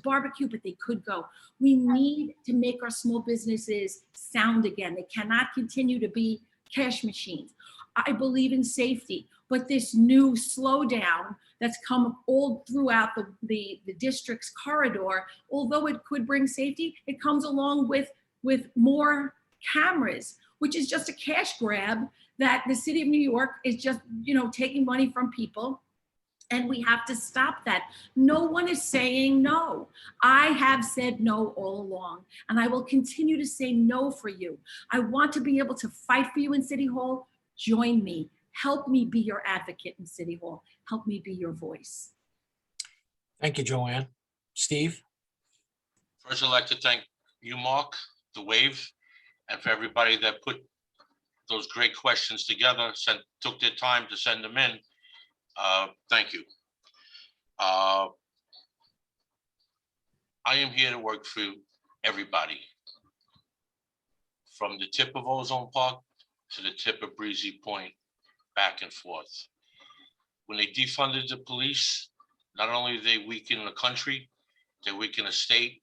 barbecue, but they could go. We need to make our small businesses sound again. They cannot continue to be cash machines. I believe in safety, but this new slowdown that's come all throughout the district's corridor, although it could bring safety, it comes along with more cameras, which is just a cash grab that the city of New York is just, taking money from people. And we have to stop that. No one is saying no. I have said no all along, and I will continue to say no for you. I want to be able to fight for you in City Hall. Join me. Help me be your advocate in City Hall. Help me be your voice. Thank you, Joanne. Steve? First, I'd like to thank you, Mark, the Wave, and for everybody that put those great questions together, took their time to send them in. Thank you. I am here to work for everybody, from the tip of Ozone Park to the tip of Breezy Point, back and forth. When they defunded the police, not only did they weaken the country, they weakened the state,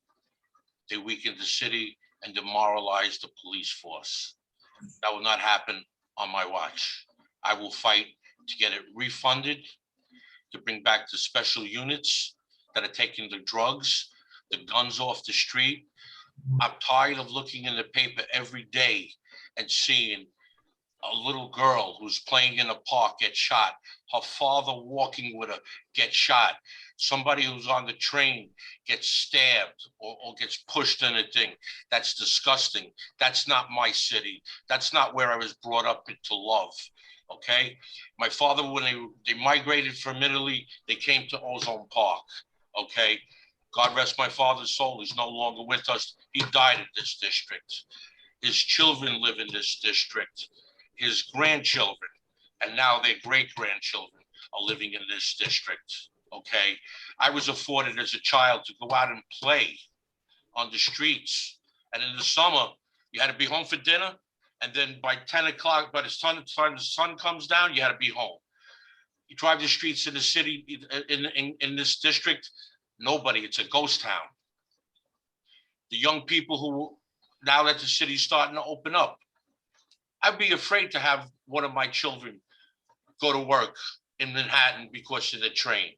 they weakened the city, and demoralized the police force. That will not happen on my watch. I will fight to get it refunded, to bring back the special units that are taking the drugs, the guns off the street. I'm tired of looking in the paper every day and seeing a little girl who's playing in a park get shot, her father walking with her get shot, somebody who's on the train gets stabbed or gets pushed in a thing. That's disgusting. That's not my city. That's not where I was brought up into love. Okay, my father, when they migrated from Italy, they came to Ozone Park. Okay, God rest my father's soul. He's no longer with us. He died in this district. His children live in this district. His grandchildren, and now their great-grandchildren, are living in this district. Okay, I was afforded as a child to go out and play on the streets, and in the summer you had to be home for dinner. And then by 10 o'clock, by the time the sun comes down, you had to be home. You drive the streets in the city, in this district, nobody, it's a ghost town. The young people who, now that the city's starting to open up, I'd be afraid to have one of my children go to work in Manhattan because of the train.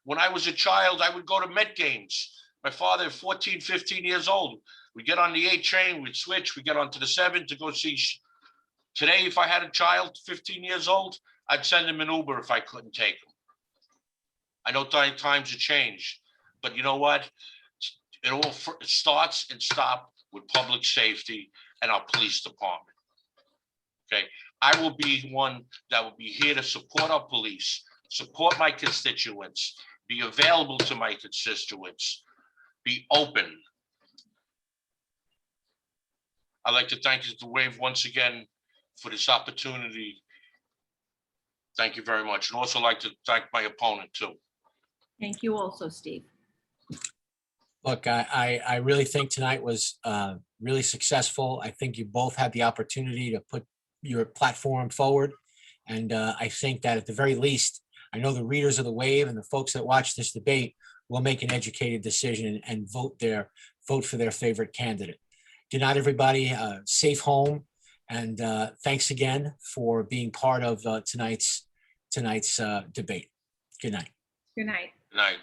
When I was a child, I would go to Met games. My father, 14, 15 years old, we get on the 8 train, we'd switch, we get onto the 7 to go see. Today, if I had a child 15 years old, I'd send him an Uber if I couldn't take him. I know times have changed, but you know what? It all starts and stops with public safety and our police department. Okay, I will be one that will be here to support our police, support my constituents, be available to my constituents, be open. I'd like to thank the Wave once again for this opportunity. Thank you very much. And also like to thank my opponent too. Thank you also, Steve. Look, I really think tonight was really successful. I think you both had the opportunity to put your platform forward. And I think that at the very least, I know the readers of the Wave and the folks that watch this debate will make an educated decision and vote for their favorite candidate. Good night, everybody. Safe home, and thanks again for being part of tonight's debate. Good night. Good night. Good night.